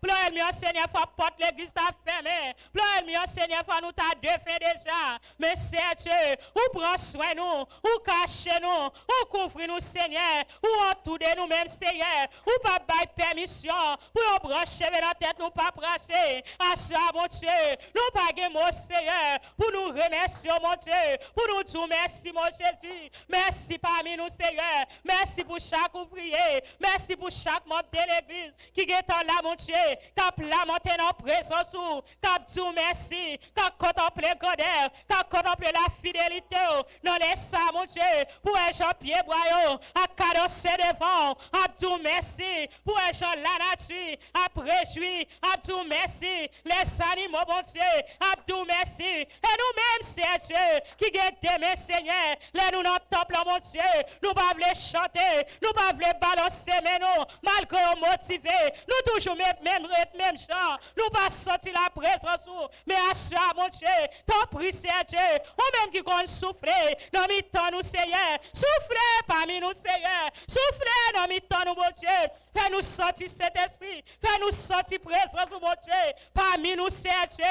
Pleure mieux, Seigneur, faut porte l'église t'a fermée. Pleure mieux, Seigneur, faut nous t'a défait déjà. Mais c'est Dieu, ou prend soin nous, ou cache nous, ou couvre nous, Seigneur, ou entoure nous-mêmes, Seigneur, ou pas bail permission, pour nous brancher dans la tête, nous pas brancher. À ça, mon Dieu, nous pas de mots, Seigneur, pour nous remercier, mon Dieu, pour nous dire merci, mon Jésus. Merci parmi nous, Seigneur. Merci pour chaque ouvrier. Merci pour chaque membre de l'église qui est là, mon Dieu, qui a lamenté dans présence, qui a dit merci, qui a contemplé grandeur, qui a contemplé la fidélité dans les sangs, mon Dieu, pour un Jean-Pierre Boyau, à carosser devant, à dire merci, pour un Jean la nature, à réjouir, à dire merci, les animaux, mon Dieu, à dire merci, et nous-mêmes, c'est Dieu qui est demain, Seigneur, les nous dans le temple, mon Dieu, nous pas voulons chanter, nous pas voulons balancer, mais nous, malgré motivés, nous toujours même gens, nous pas sentir la présence, mais à ça, mon Dieu, ton prix, c'est Dieu, ou même qui compte souffler, dans mi temps nous, Seigneur, soufflez parmi nous, Seigneur, soufflez dans mi temps nous, mon Dieu, fais-nous sentir cet esprit, fais-nous sentir présence, mon Dieu, parmi nous, c'est Dieu,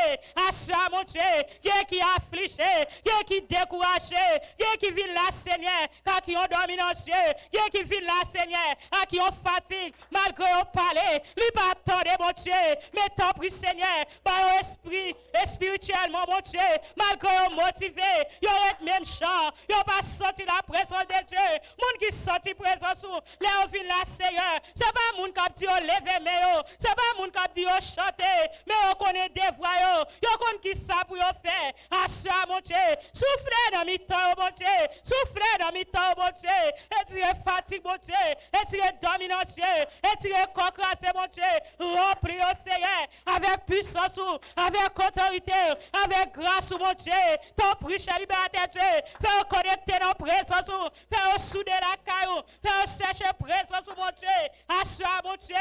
à ça, mon Dieu, qui est affligé, qui est découragé, qui vient là, Seigneur, qui ont dormi dans les yeux, qui vient là, Seigneur, à qui ont fatigue, malgré au palais, lui pas attendre, mon Dieu, mais t'en prie, Seigneur, par esprit, et spirituellement, mon Dieu, malgré au motivé, il y aurait même chant, il n'y a pas senti la présence de Dieu, monde qui senti présence, là, on vient là, Seigneur, c'est pas monde qui dit, lever, mais c'est pas monde qui dit, chanter, mais on connaît des voix, on connaît qui ça pour faire, à ça, mon Dieu, soufflez dans mes temps, mon Dieu, soufflez dans mes temps, mon Dieu, et tirez fatigue, mon Dieu, et tirez domination, et tirez concrassé, mon Dieu, remplis au Seigneur, avec puissance, avec autorité, avec grâce, mon Dieu, ton prix, libérateur, Dieu, fais connecter nos présences, fais souder la caillou, fais chercher présence, mon Dieu, à ça, mon Dieu.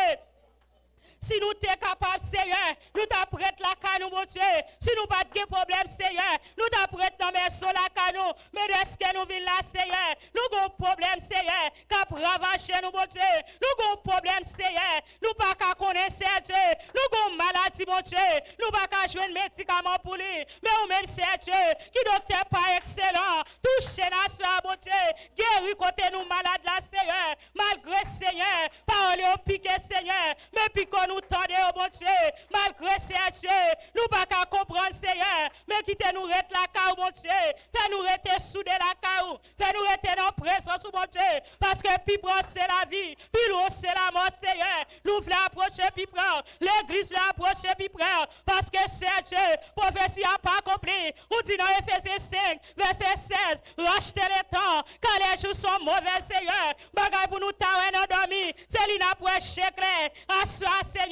Si nous sommes capables, Seigneur, nous t'apprêtons la canou, mon Dieu. Si nous pas de problème, Seigneur, nous t'apprêtons la maison la canou. Mais est-ce que nous venons là, Seigneur? Nous avons un problème, Seigneur, qui a ravagé nous, mon Dieu. Nous avons un problème, Seigneur. Nous pas qu'à connaître, Dieu. Nous avons une maladie, mon Dieu. Nous pas qu'à jouer un médicament pour lui. Mais nous même, c'est Dieu, qui docteur pas excellent. Touchez nation, mon Dieu. Guéris côté nous malades, là, Seigneur. Malgré, Seigneur, parole au piqué, Seigneur. Mais piquons nous tendez, oh mon Dieu, malgré c'est Dieu, nous pas qu'à comprendre, Seigneur, mais quittez nous rester la caou, mon Dieu, fais nous rester soudés la caou, fais nous rester dans la présence, mon Dieu, parce que plus proche c'est la vie, plus loin c'est la mort, Seigneur, nous voulons approcher plus près, l'église veut approcher plus près, parce que c'est Dieu, prophétie n'a pas accompli, on dit dans Ephésiens 5, verset 16, rachetez les temps, quand les jours sont mauvais, Seigneur, bagaille pour nous t'avoir endormi, c'est l'ina pour échec, à soi, Seigneur,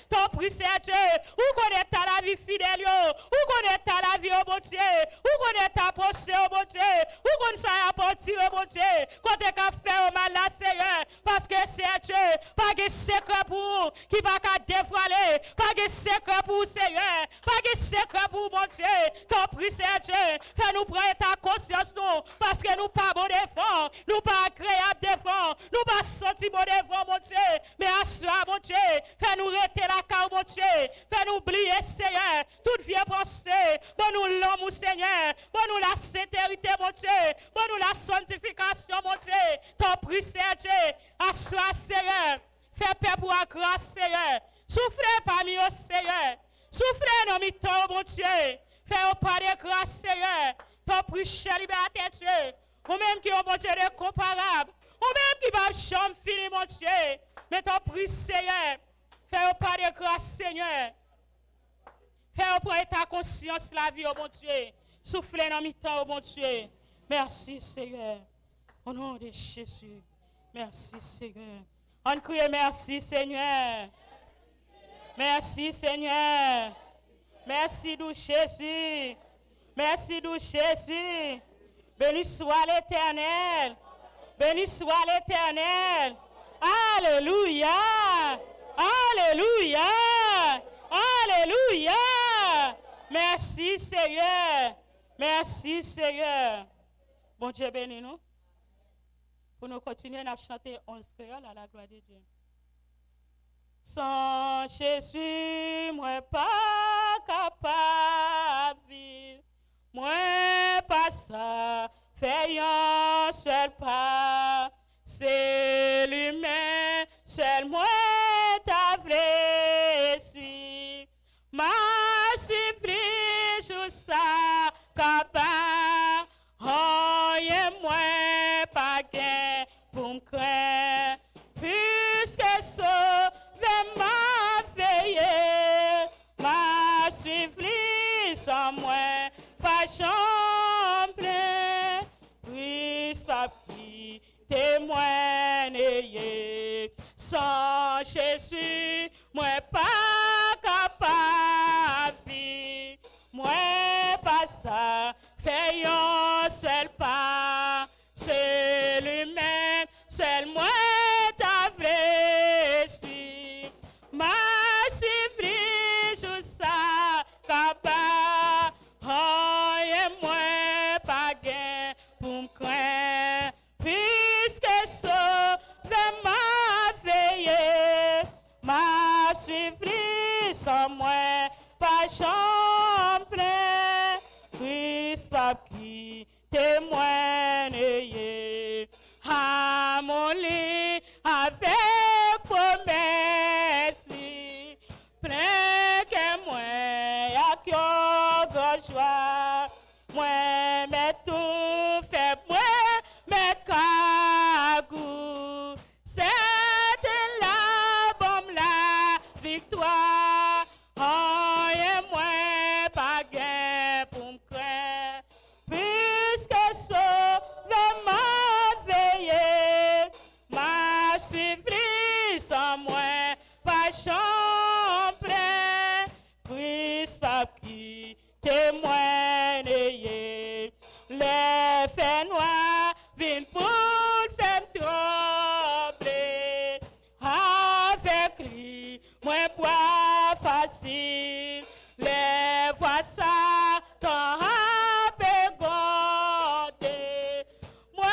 ton prix c'est Dieu. Où connaît ta la vie fidèle, où connaît ta la vie, oh mon Dieu, où connaît ta pensée, oh mon Dieu, où connaît ça apporter, oh mon Dieu, quand tu as fait au mal là, Seigneur, parce que c'est Dieu, pas de secret pour vous, qui va qu'à dévoiler, pas de secret pour vous, Seigneur, pas de secret pour mon Dieu, ton prix c'est Dieu, fais-nous prendre ta conscience, nous, parce que nous pas bon défend, nous pas agréable défend, nous pas senti bon défend, mon Dieu, mais à soi, mon Dieu, fais-nous rester la car, mon Dieu. Fais-nous oublier, Seigneur, toute vieille pensée. Bon-nous l'homme, Seigneur. Bon-nous la sincérité, mon Dieu. Bon-nous la sanctification, mon Dieu. Ton prix, Seigneur. Assois, Seigneur. Fais paix pour la grâce, Seigneur. Soufflez parmi eux, Seigneur. Soufflez dans mes temps, mon Dieu. Fais au pas de grâce, Seigneur. Ton prix, cher libérateur, Dieu. Ou même qui ont, mon Dieu, de comparable. Ou même qui va chambre fini, mon Dieu. Mais ton prix, Seigneur. Fais-au pas de grâce, Seigneur. Fais-au prendre ta conscience, la vie, oh mon Dieu. Soufflez dans mes temps, oh mon Dieu. Merci, Seigneur. Au nom de Jésus. Merci, Seigneur. On crie merci, Seigneur. Merci, Seigneur. Merci, doux Jésus. Merci, doux Jésus. Béni soit l'Éternel. Béni soit l'Éternel. Alléluia. Alléluia. Alléluia. Merci, Seigneur. Merci, Seigneur. Bon Dieu bénis nous. Pour nous continuer à chanter 11 créoles à la gloire de Dieu. Sans Jésus, moi pas capable de vivre. Moi pas ça, fait un seul pas. C'est lui-même, seul moi t'a vrai suis. Ma supplie juste à capable. Oh, et moi pas gain pour me craindre. Puisque sauve m'a veillé, m'a supplie sans moi pas chambre. Puisse pas témoigner. Sans Jésus, moi pas capable de vivre. Moi pas ça, fait un seul pas. C'est lui-même, seul moi ta vraie suis. Ma suffit juste ça, capable. Oh, et moi pas gain pour me craindre. Puisque sauve m'a veillé, m'a suffit sans moi, pas chambre, puisse pas qui témoigner. À mon lit, avec promesse, prends que moi, à cœur joie, moi, mais tout fait moi, mais cagou, c'est la bombe la victoire. Oh, et moi, pas gain pour me craindre, puisque sauve m'a veillé, m'a suffit sans moi, pas chambre, puisse pas qui témoigner. Les faits noirs viennent pour faire trembler. Avec lui, moi bois facile. Les voix ça t'en appégondé. Moi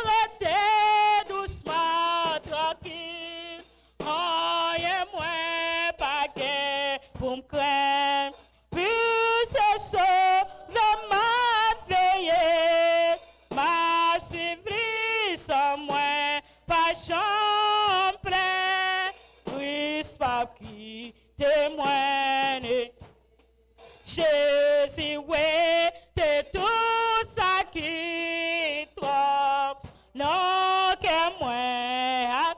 rester doucement tranquille. Oh, et moi pas guère pour me craindre. Puis c'est sauve m'a veillé, m'a suivi sans moi, pas chambre, puisse pas qui témoigne. Jésus, ouais, t'es tout ça qui trop, non que moi,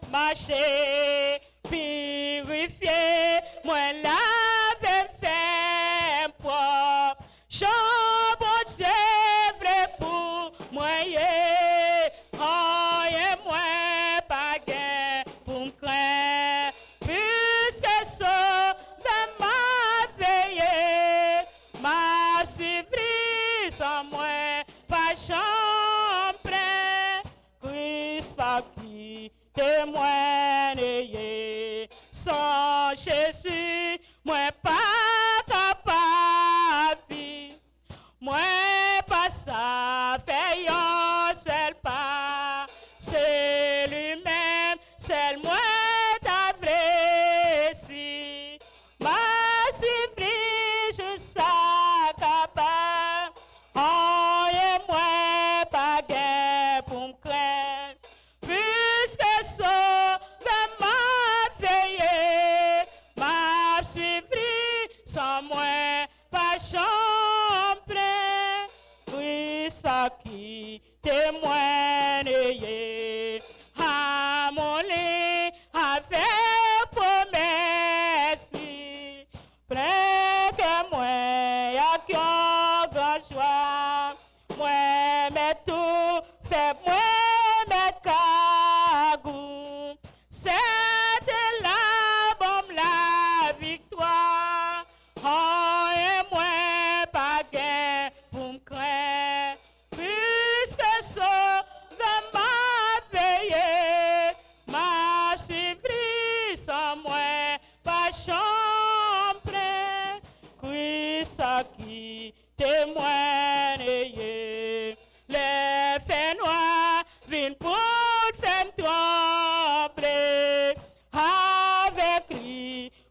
marcher, purifier, moi laver, faire propre. Chambre c'est vrai pour moi, oh, et moi, pas gain pour me craindre, puisque sauve m'a veillé, m'a suivi sans moi, pas chambre, Christ pas qui témoigner. Sans Jésus, moi pas capable de vivre. Moi pas ça, fait un seul pas. C'est lui-même, c'est moi ta vraie suis. Ma suffit juste à capable. Oh, et moi pas gain pour me craindre. Puisque sauve m'a veillé, m'a suffit sans moi, pas chambre, puisse pas qui témoigner. À mon lit, avec promesse, près que moi, y'a qu'un grand joie, moi, mais tout fait moi. C'est la bombe la victoire. Oh, et moi pas gain pour me craindre, puisque sauve m'a veillé, m'a suivi sans moi, pas chambre, Christ qui témoigne. Les faits noirs viennent pour faire trembler.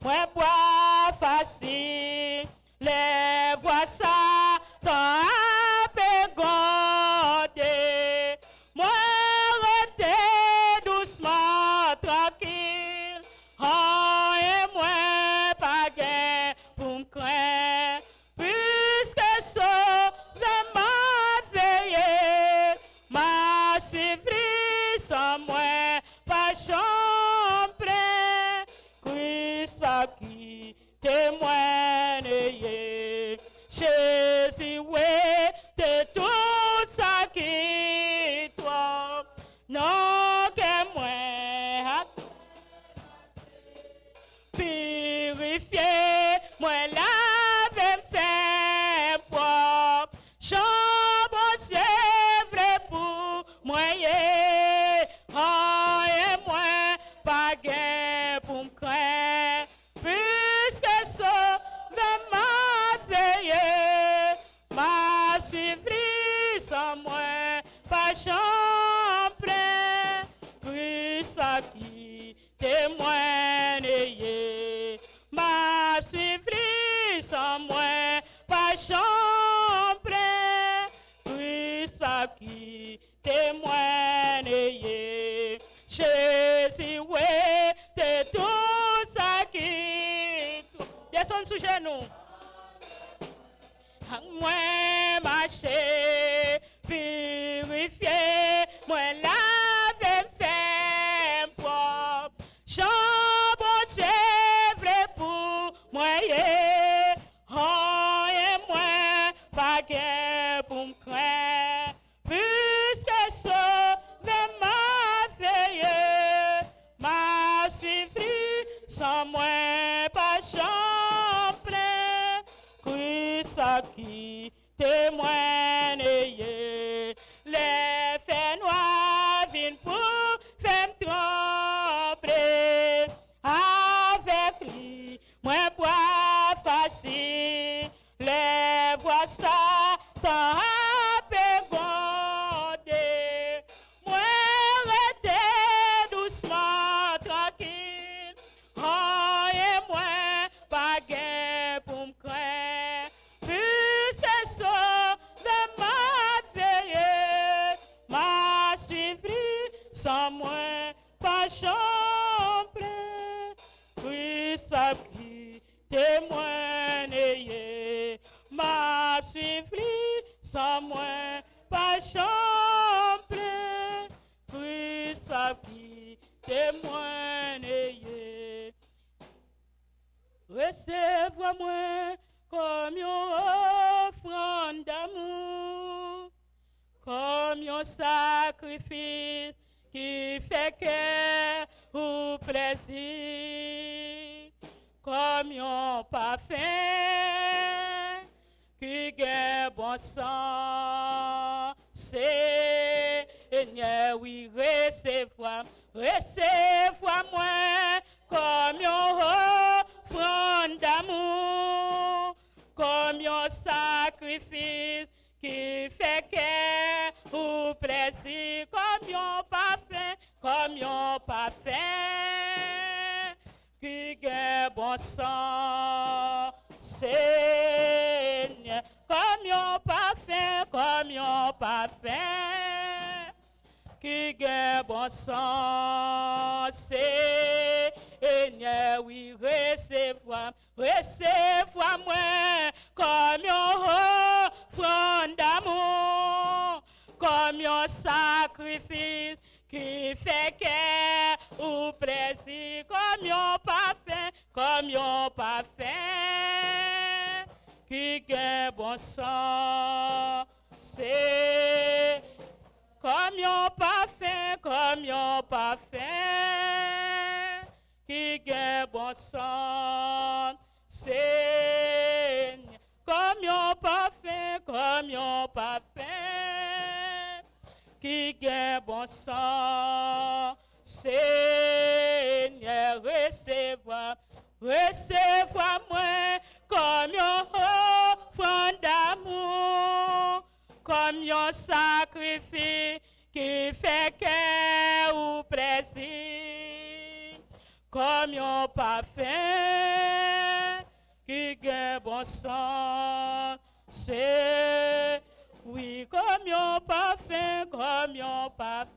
moi bois facile, les voix ça, tant à pégoder. Moi rester doucement tranquille, oh et moi pas gain pour me craindre, puisque sauve m'a veillé, m'a suivi sans moi, pas chambre, Christ va qui témoigne, Jésus, ouais, de tout ça qui toi, non que moi, purifier, moi laver, faire propre, chambre c'est vrai pour moi, oh et moi, pas gain pour me craindre, puisque sauve m'a veillé, m'a suivi sans moi, pas chambre, Christ va qui témoigne, m'a suivi sans moi, pas chambre, Christ va qui témoigne, Jésus, ouais, de tout ça qui descend sous genoux. Moi marcher, purifier, moi laver, faire propre. Chambre c'est vrai pour moi, oh et moi pas gain pour me craindre, puisque sauve m'a veillé, m'a suivi sans moi pas chambre, Christ a qui témoigne, les faits noirs viennent pour faire trembler, avec lui, moi bois facile, les voix ça, tant à pégoder, moi rester doucement tranquille, oh et moi pas gain pour me craindre, puisque sauve m'a veillé, m'a suivi sans moi, pas chambre, Christ a qui témoigne, m'a suivi sans moi, pas chambre, Christ a qui témoigne. Recevez-moi comme une offrande d'amour, comme un sacrifice qui fait cœur ou plaisir, comme un parfum qui gagne bon sang. Seigneur, oui, recevez-moi comme une offrande d'amour, comme un sacrifice qui fait cœur ou plaisir, comme un parfum qui gagne bon sang. Seigneur, comme un parfum qui gagne bon sang. Seigneur, oui, recevez-moi comme un offrande d'amour, comme un sacrifice qui fait cœur ou plaisir, comme un parfum qui gagne bon sang. C'est comme un parfum qui gagne bon sang. Seigneur, comme un parfum qui gagne bon sang. Seigneur, recevez-moi comme un offrande d'amour, comme un sacrifice qui fait cœur ou plaisir, comme un parfum bon sang, c'est, oui, comme un parfum, comme un parfum,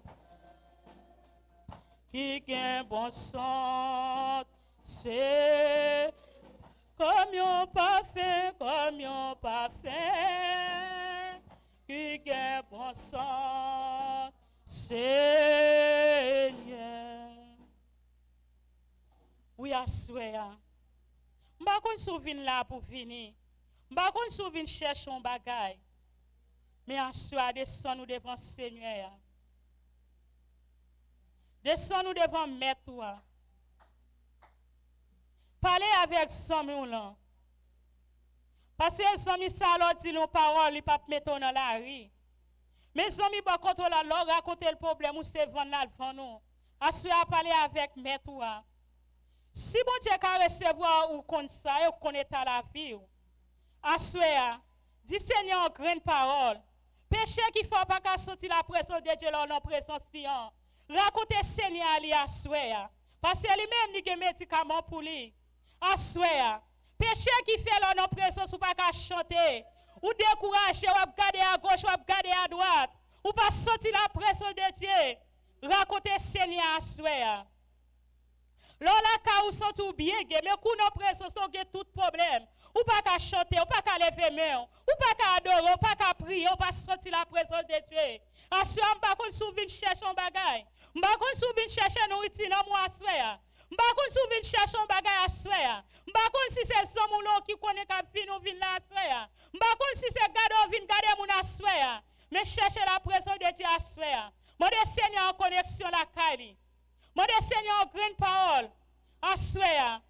qui gagne bon sang, c'est, comme un parfum, qui gagne bon sang, Seigneur. Oui, à souhait. Je ne sais pas si vous là pour venir. Je ne sais pas si vous chercher un bagage. Mais à souhait, descend nous devant le Seigneur. Descend nous devant Maître. Parlez avec Samuel là. Parce que Samuel ça leur dit nos paroles, il pas mettre dans la rue. Mais Samuel pas contrôler leur raconter le problème ou c'est vendre là devant nous. À souhait parler avec Maître. Si bon Dieu a recevoir ou comme ça, ou connaît à la vie, assoya, dis Seigneur en grande parole. Péché qui faut pas qu'à sortir la présence de Dieu dans la présence client. Racontez Seigneur ali assoya. Parce que lui-même il a des médicaments pour lui. Assoya. Péché qui fait dans la présence ou pas qu'à chanter. Ou décourager, ou regarder à gauche, ou regarder à droite. Ou pas sortir la présence de Dieu. Racontez Seigneur assoya. Lola ka ou sont tout bien, mais kou non présence non gen tout problème. Ou pas qu'à chanter, ou pas qu'à lever main, ou pas qu'à adorer, ou pas qu'à prier, ou pas sentir la présence de Dieu. Assoya m'pa kon sou vin chercher un bagay. M'pa kon sou vin chercher nourriture dans moi assoya. M'pa kon sou vin chercher un bagay assoya. M'pa kon si c'est son moun qui connaît ka vin ou vin la assoya. M'pa kon si c'est gado vin gade moun assoya. Mais chercher la présence de Dieu assoya. Mon Seigneur en connexion la kali. Mon Seigneur, grande parole, assoya.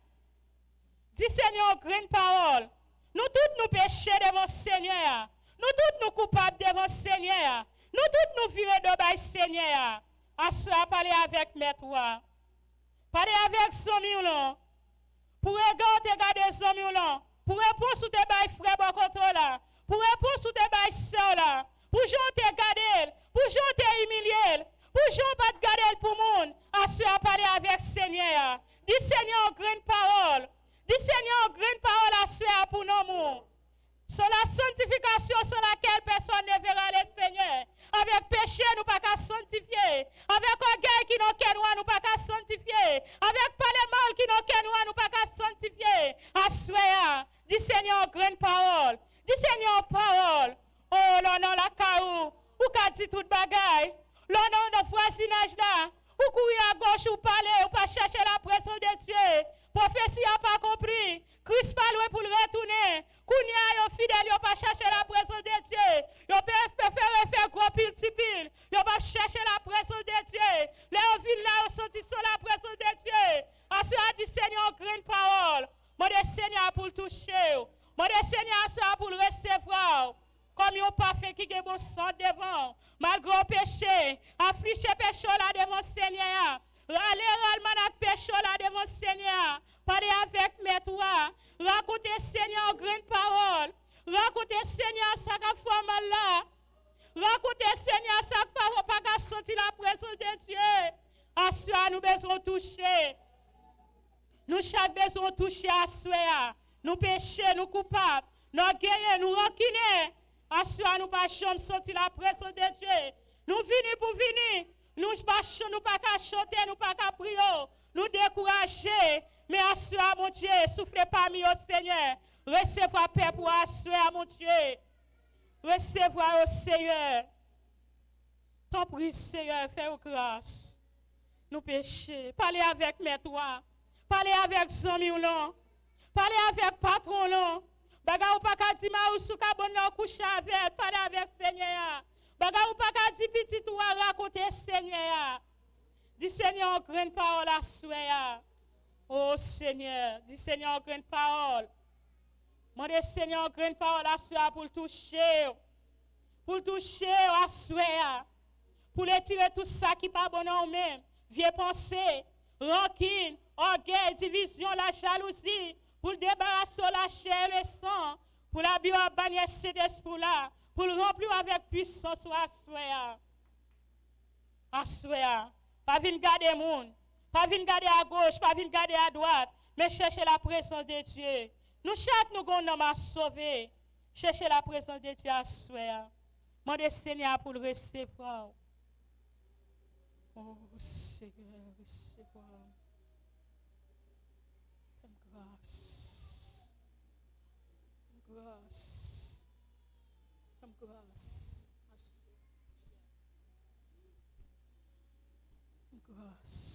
Dis Seigneur, grande parole. Nous tous nous péchons devant le Seigneur. Nous tous nous coupables devant le Seigneur. Nous tous nous virons de Seigneur. Assoya, parlez avec maître. Parlez avec son milan. Pour regarder son milan. Pour répondre sur tes bails frères bon contrôle là. Pour répondre sur tes bails sœurs là. Pour te garder. Pour te humilier. Pour ne pas te garder pour le monde, à parler avec Seigneur. Dis Seigneur, grande parole. Dis Seigneur, grande parole à soi pour nous. C'est la sanctification sur laquelle personne ne verra le Seigneur. Avec péché, nous ne pouvons pas sanctifier. Avec orgueil qui nous qu'est nous ne pouvons pas sanctifier. Avec parler mal qui nous qu'est nous ne pouvons pas sanctifier. À soi, dis Seigneur, grande parole. Dis Seigneur, parole. Oh, non, non, la caou. Ou qu'a dit toute bagaille. L'on a de voisinage là, ou courir à gauche ou parler, ou pas chercher la présence de Dieu. Prophétie n'a pas compris. Christ pas loin pour le retourner. Kounia yo fidèle, yo pas chercher la présence de Dieu. Yo préfère faire gros pile petit pile. Yo pas chercher la présence de Dieu. Les villes là, yo sorti sans la présence de Dieu. À ce du Seigneur, grande parole. Mon Seigneur pour le toucher. Mon Seigneur pour le recevoir. Comme yon parfait qui est bon sang devant, malgré le péché, affliger péché là devant le Seigneur. Râler manak péché là devant le Seigneur. Parler avec mes toi. Raconter Seigneur grande parole. Raconter Seigneur ça qu'a fait mal là. Raconter Seigneur ça qu'a pas qu'à sentir la présence de Dieu. À soi nous besoin toucher. Nous chaque besoin toucher à soi. Nous péchés, nous coupables, nous guerriers, nous rancuniers. Assois nous pas jamais sortir la présence de Dieu. Nous venons pour venir. Nous pas qu'à chanter, nous pas qu'à prier. Nous décourager. Mais assois mon Dieu, soufflez parmi au Seigneur. Recevoir paix pour assoir mon Dieu. Recevoir au Seigneur. Ton prie Seigneur, fais grâce. Nous péchons. Parlez avec maître. Parlez avec Zomi ou non. Parlez avec patron non. Baga ou pas ka di ma ou sou ka bon nan coucher avec, parler avec Seigneur. Baga ou pas ka di petit ou raconter Seigneur. Dis Seigneur grande parole à soi. Oh Seigneur, dis Seigneur grande parole. Mande Seigneur grande parole à soi pour toucher. Pour toucher à soi. Pour les tirer tout ça qui pas bon en même. Vieux pensée, rancune, orgueil, division, la jalousie. Pour débarrasser la chair et le sang, pour la bio bannir cet esprit-là, pour le remplir avec puissance à soi. À soi. Pas venir garder monde, pas venir garder à gauche, pas venir garder à droite, mais chercher la présence de Dieu. Nous chaque nous gon homme à sauver. Cherchez la présence de Dieu à soi. Demandez Seigneur pour le recevoir. Oh Seigneur, recevoir. Grâce. Grâce. Grâce. Grâce.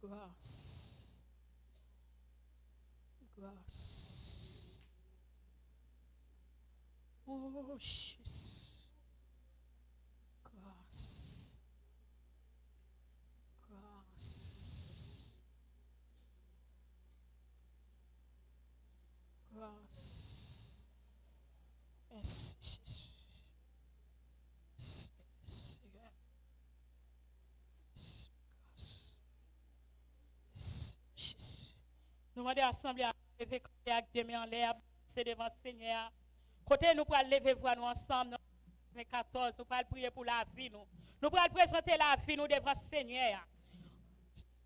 Grâce. Grâce. Oh Jésus. Grâce. Grâce. Grâce. Merci Jésus. Nous demandons ensemble à lever avec des mains en l'air, c'est devant le Seigneur. Côté nous pour lever voix nous ensemble, 14, nous pour prier pour la vie nous. Nous pour présenter la vie nous devant le Seigneur.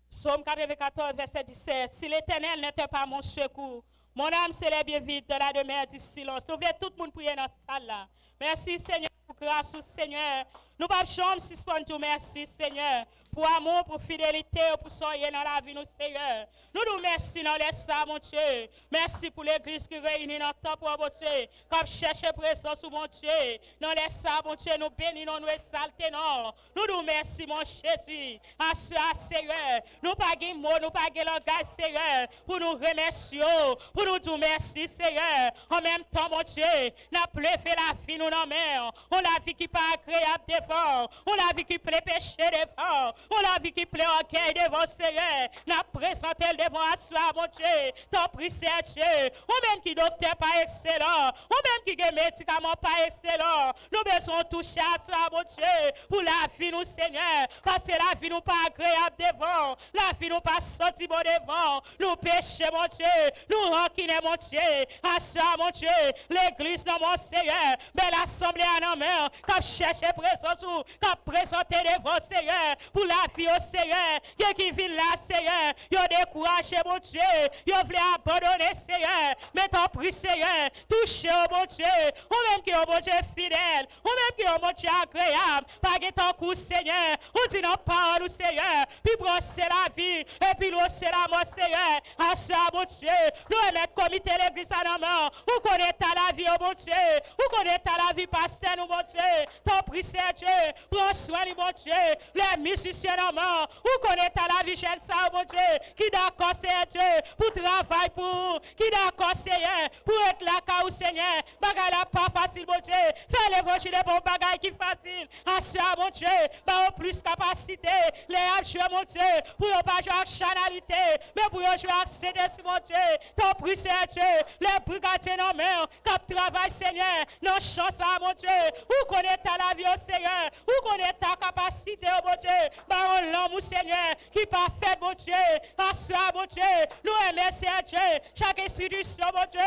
Psaume 94, verset 17. Si l'Éternel n'était pas mon secours, mon âme serait bien vide dans la demeure du silence. Nous voulons tout le monde prier dans la salle là. Merci Seigneur pour grâce au Seigneur. Nous ne pouvons pas suspendre. Merci Seigneur pour amour, pour fidélité, pour soyez dans la vie nous Seigneur. Nous nous remercions dans les ça mon Dieu. Merci pour l'église qui réunit dans le temps pour mon Dieu. Comme chercher présence mon Dieu. Dans les ça mon Dieu nous bénissons, nous exaltons. Nous nous remercions mon Jésus. À ce Seigneur. Nous pas de mots, nous pas de langage Seigneur. Pour nous remercier, pour nous dire merci Seigneur. En même temps mon Dieu, n'a plus fait la vie nous dans mer. On la vie qui pas agréable devant. On la vie qui plaît péché devant. On la vie qui plaît orgueil devant Seigneur. N'a présenté devant à soi, mon Dieu. T'en prie, c'est Dieu. Ou même qui docteur pas excellent. Ou même qui a médicament pas excellent. Nous besoin toucher à soi, mon Dieu. Pour la vie, nous, Seigneur. Parce que la vie nous pas agréable devant. La vie nous pas senti bon devant. Nous péchons, mon Dieu. Nous ranquinons, mon Dieu. À soi, mon Dieu. L'église, non, mon Seigneur. Belle assemblée à nos mains. Comme chercher présence ou comme présenter devant, Seigneur. Pour la vie au Seigneur, qui vient là, Seigneur, yo découragé, mon Dieu, yo voulait abandonner, Seigneur, mais t'en prie, Seigneur, touchez, oh mon Dieu, ou même qui est mon Dieu fidèle, ou même qui est mon Dieu agréable, pas que ton coup, Seigneur, ou dit nos paroles, Seigneur, puis brosser la vie, et puis l'osser la mort, Seigneur, à ça, mon Dieu, nous remettre comité l'église à nos mains, ou connaître la vie, oh mon Dieu, ou connaître la vie, pasteur, nous, mon Dieu, t'en prie, Seigneur, prends soin, mon Dieu, les musiciens en main, ou connaître la vie jeune ça, mon Dieu, qui d'accord, Seigneur Dieu, pour travailler pour, qui d'accord, Seigneur, pour être là, car Seigneur, bagaille là pas facile, mon Dieu, faire l'évangile pour bagaille qui facile, à ça, mon Dieu, bah, plus capacité, les jouer, mon Dieu, pour ne pas jouer avec chanalité, mais pour jouer avec CDS, mon Dieu, ton prix, Seigneur Dieu, les brigadiers en main, qui travaillent, Seigneur, non chance, mon Dieu, ou connaître la vie, au Seigneur, ou connaître ta capacité, mon Dieu, bah, l'homme, Seigneur, qui pas fait, mon Dieu, à soi, mon Dieu, nous aimons, Seigneur Dieu, chaque institution, mon Dieu,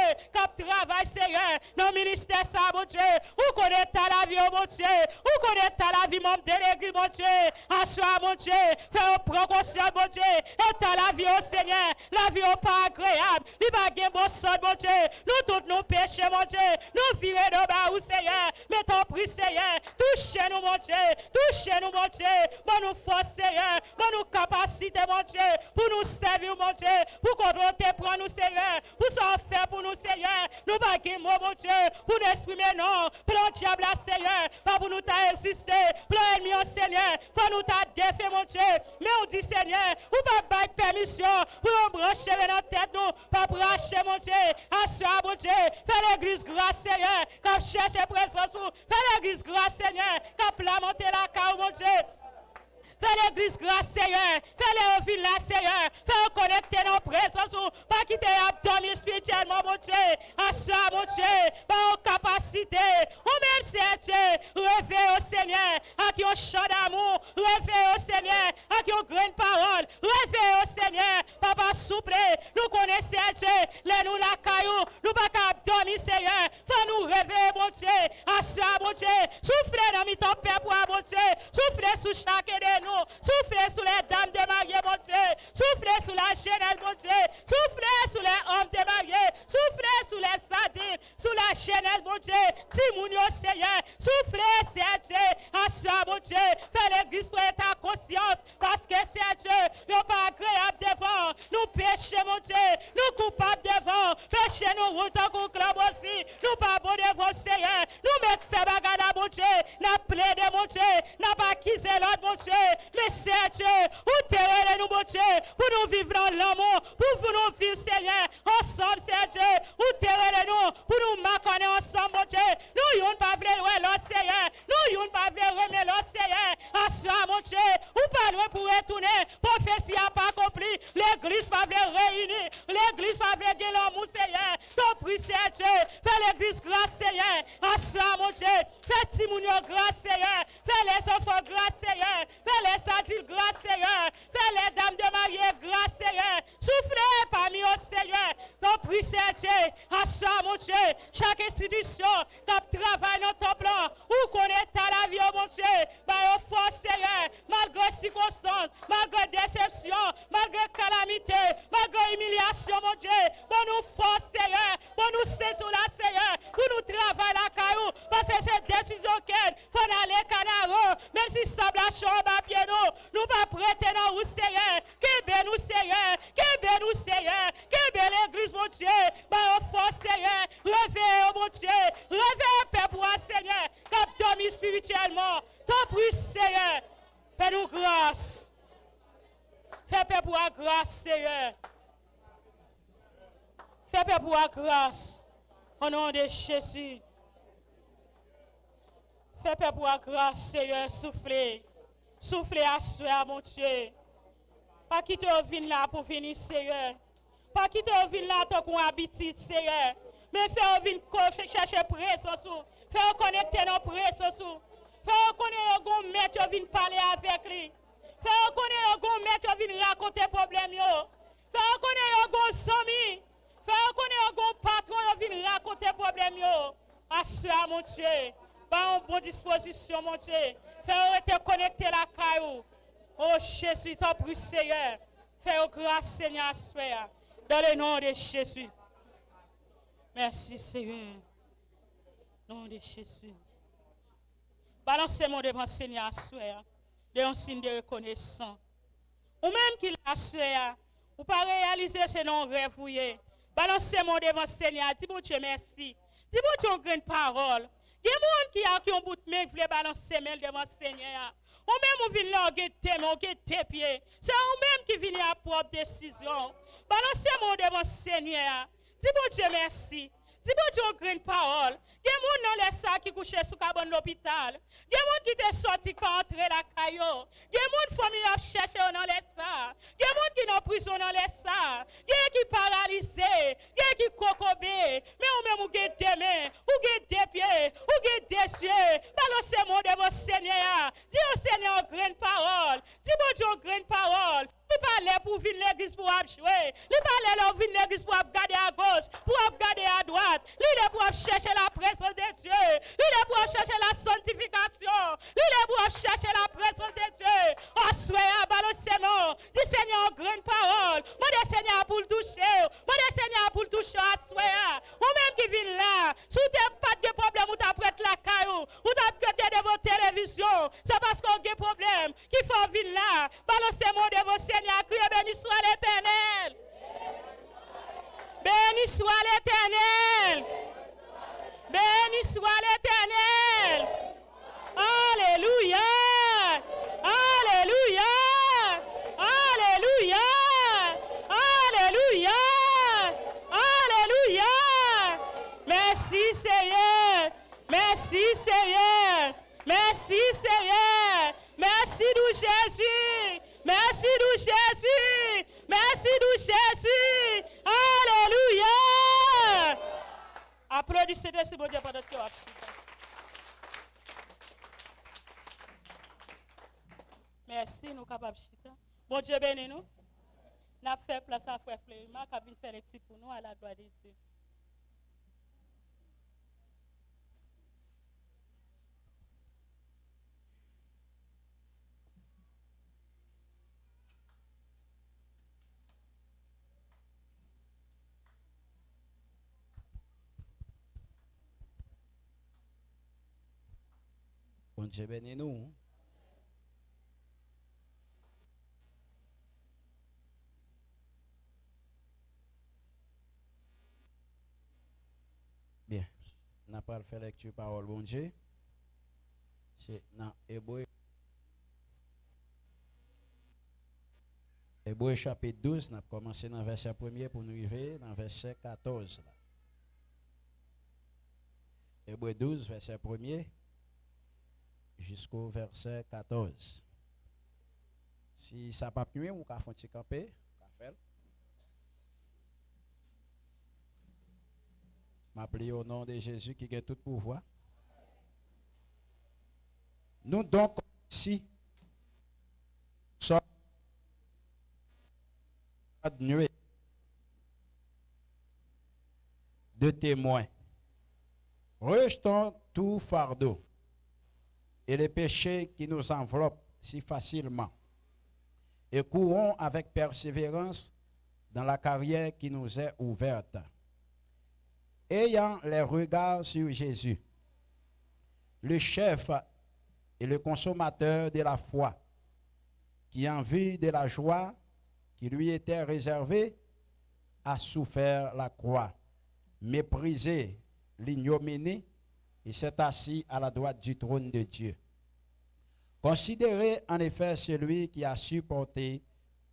qui travaille, Seigneur, dans le ministère, ça, mon Dieu, ou connaître la vie, mon Dieu, ou connaître la vie, membre de l'église, mon Dieu, à soi, mon Dieu, faire prendre conscience, mon Dieu, et ta la vie, au Seigneur, la vie, au pas agréable, il va gagner bon sang, mon Dieu, nous tous nous péchons, mon Dieu, nous virer de bas, Seigneur, mais ton prix, Seigneur, touchez-nous, mon Dieu, touchez-nous, mon Dieu, bon nous force, Seigneur, bon nous capacité, mon Dieu, pour nous servir, mon Dieu, pour qu'on te prenne, nous, Seigneur, pour s'en faire pour nous, Seigneur, nous baguons, mon Dieu, pour nous exprimer, non, plan diable, Seigneur, pas pour nous t'as existé, plan ennemi, Seigneur, faut nous t'as défait, mon Dieu, mais on dit, Seigneur, ou pas bailler permission, pour nous brancher dans la tête, nous, pas brancher, mon Dieu, à soi, mon Dieu, fais l'église grâce, Seigneur, comme chercher présence, fais l'église grâce, Seigneur, comme lamenter la carte, mon Dieu. Fais l'église grâce, Seigneur. Fais-les au village, Seigneur. Fais connecter nos présences. Pas quitter l'abdomen spirituellement, mon Dieu. À ça, mon Dieu. Pas aux capacités. Ou même, Seigneur, réveille au Seigneur. À qui on chant d'amour. Réveille au Seigneur. À qui on graine parole. Réveille au Seigneur. Papa, souple. Nous connaissons, Dieu. Les nous la caillou. Nous pas qu'à dormir, Seigneur. Fais nous réveiller, mon Dieu. À ça, mon Dieu. Soufflez dans ton père pour mon Dieu. Soufflez sous chaque de nous. Soufflez sous les dames de Marie, mon Dieu. Soufflez sur la jeunesse, mon Dieu. Soufflez sur les hommes démariés. Soufflez sur les sardines, sur la jeunesse, mon Dieu. Timounio, Seigneur. Soufflez, c'est Dieu. À soi, mon Dieu. Fais l'église prendre ta conscience. Parce que c'est Dieu. Nous pas agréable devant. Nous péchons, mon Dieu. Nous coupables devant. Péchons nous route en clam aussi. Nous pas bon devant, Seigneur. Nous mettons fait bagarre, mon Dieu. Nous plaidons, mon Dieu. Nous pas acquisé l'autre, mon Dieu. Mais c'est Dieu. Où t'es nous, mon Dieu. Pour nous vivre dans l'amour. Pour nous vivre, Seigneur. Ensemble, c'est Dieu. Où t'es nous. Pour nous marquer ensemble, mon Dieu. Nous y'ont pas voulu l'autre, Seigneur. Nous y'ont pas voulu remettre l'autre, Seigneur. À soi, mon Dieu. Ou pas loin pour retourner. Prophétie n'a pas accompli. L'église pas voulu réunir. L'église pas voulu gagner l'amour, Seigneur. Ton prix, c'est Dieu. Fais l'église grâce, Seigneur. À soi, mon Dieu. Fais Timounio grâce, Seigneur. Fais les enfants grâce, Seigneur. Fais les adultes grâce, Seigneur. Fais les dames de mariée grâce, Seigneur. Soufflez parmi eux, Seigneur. Ton prix, c'est Dieu. À soi, mon Dieu. Chaque institution qui travaille dans ton plan. Où connaît ta la vie, oh mon Dieu. Par force, Seigneur. Malgré circonstances, malgré déception, malgré calamité, malgré humiliation, mon Dieu. Pour nous force, Seigneur. Pour nous sentir là, Seigneur. Pour nous travailler la caillou. Parce que c'est décision qu'elle faut aller canaro. Même si semble la chambre à pied nous. Nous pas prêter dans vous, Seigneur. Que bien nous, Seigneur. Que bien nous, Seigneur. Que bien l'église, mon Dieu. Par force, Seigneur. Réveille, oh mon Dieu. Réveille, Père, pour un Seigneur. Comme dormi spirituellement. Ton prix, Seigneur. Fais-nous grâce. Fais Père pour la grâce, Seigneur. Fais Père pour la grâce. Au nom de Jésus. Fais Père pour la grâce, Seigneur. Soufflez. Soufflez à soi, mon Dieu. Pas quitter au vin là pour venir, Seigneur. Pas quitter au vin là tant qu'on habite, Seigneur. Mais fais au vin chercher présence. Fais connecter nos présences. Fais connaître un maître qui vient parler avec lui. Fais connaître un maître qui vient raconter problème yo. Fais connaître un ami. Fais connaître un patron qui vient raconter problème yo. Assure mon Dieu. Pas en bonne disposition mon Dieu. Fais te connecter la caillou. Oh Jésus, t'en prie Seigneur. Fais grâce Seigneur assure. Dans le nom de Jésus. Merci Seigneur. Nom de Jésus. Balancez-moi devant Seigneur assure. De un signe de reconnaissance. Ou même qu'il assure. Ou pas réaliser ce non rêve. Balancez-moi devant Seigneur. Dis bon Dieu merci. Dis bon Dieu une grande parole. Il y a des gens qui ont un bout de main qui veulent balancer devant Seigneur. Ou même ou vient là, on tes pieds. C'est ou même qui vient à propre décision. Balancez-moi devant Seigneur. Dis bon Dieu merci. Dis bon Dieu une grande parole. Il y a des gens dans les sacs qui couchent sous cabane de l'hôpital. Il y a des gens qui te sorti pour entrer la caillou. Il y a des gens famille qui cherchent dans les sacs. Il y a des gens qui sont en prison dans les sacs. Il y a des qui paralysés. Il y a qui cocobés. Mais ou même ou des mains, ou des pieds, ou des yeux. Balancez-moi devant Seigneur. Dis au Seigneur une grande parole. Dis bon Dieu une grande parole. Il parlait pour venir l'église pour jouer. Il parlait pour venir l'église pour regarder à gauche, pour regarder à droite. Il est pour chercher la présence de Dieu. Il est pour chercher la sanctification. Il est pour chercher la présence de Dieu. Oh, soyez balancement. Dis Seigneur, grande parole. Moi, le Seigneur pour le toucher. Moi, le Seigneur pour le toucher à soyez. Ou même qui vient là, si tu n'as pas de problème, ou tu as prêté la caillou, ou tu as prêté devant télévision, c'est parce qu'on a des problèmes qu'il faut venir là. Balancez-moi devant Seigneur. Criez, béni soit l'Éternel. Béni soit l'Éternel. Béni soit l'Éternel. Alléluia. Alléluia. Alléluia. Alléluia. Alléluia. Merci Seigneur. Merci Seigneur. Merci Seigneur. Merci nous Jésus. Merci nous Jésus. Merci nous Jésus. Alléluia. Applaudissez de ce bon Dieu pendant que merci, nous capables de chita. Bon Dieu bénis nous. N'a fait place à frère Fleurima qui a venu faire les petits pour nous à la gloire de Dieu. Bon Dieu bénis nous. Bien. On n'a pas fait lecture parole bon Dieu. C'est dans Hébreu chapitre 12, on a commencé dans le verset 1er pour nous arriver dans le verset 14. Là. Hébreu 12, verset 1er jusqu'au verset 14. Si ça n'a pas pu, on peut faire un petit campé. M'appeler au nom de Jésus qui a tout pouvoir. Nous donc ici sommes nuée de témoins. Rejetons tout fardeau et les péchés qui nous enveloppent si facilement et courons avec persévérance dans la carrière qui nous est ouverte. Ayant les regards sur Jésus, le chef et le consommateur de la foi, qui en vue de la joie qui lui était réservée, a souffert la croix, méprisé l'ignominie et s'est assis à la droite du trône de Dieu. Considérez en effet celui qui a supporté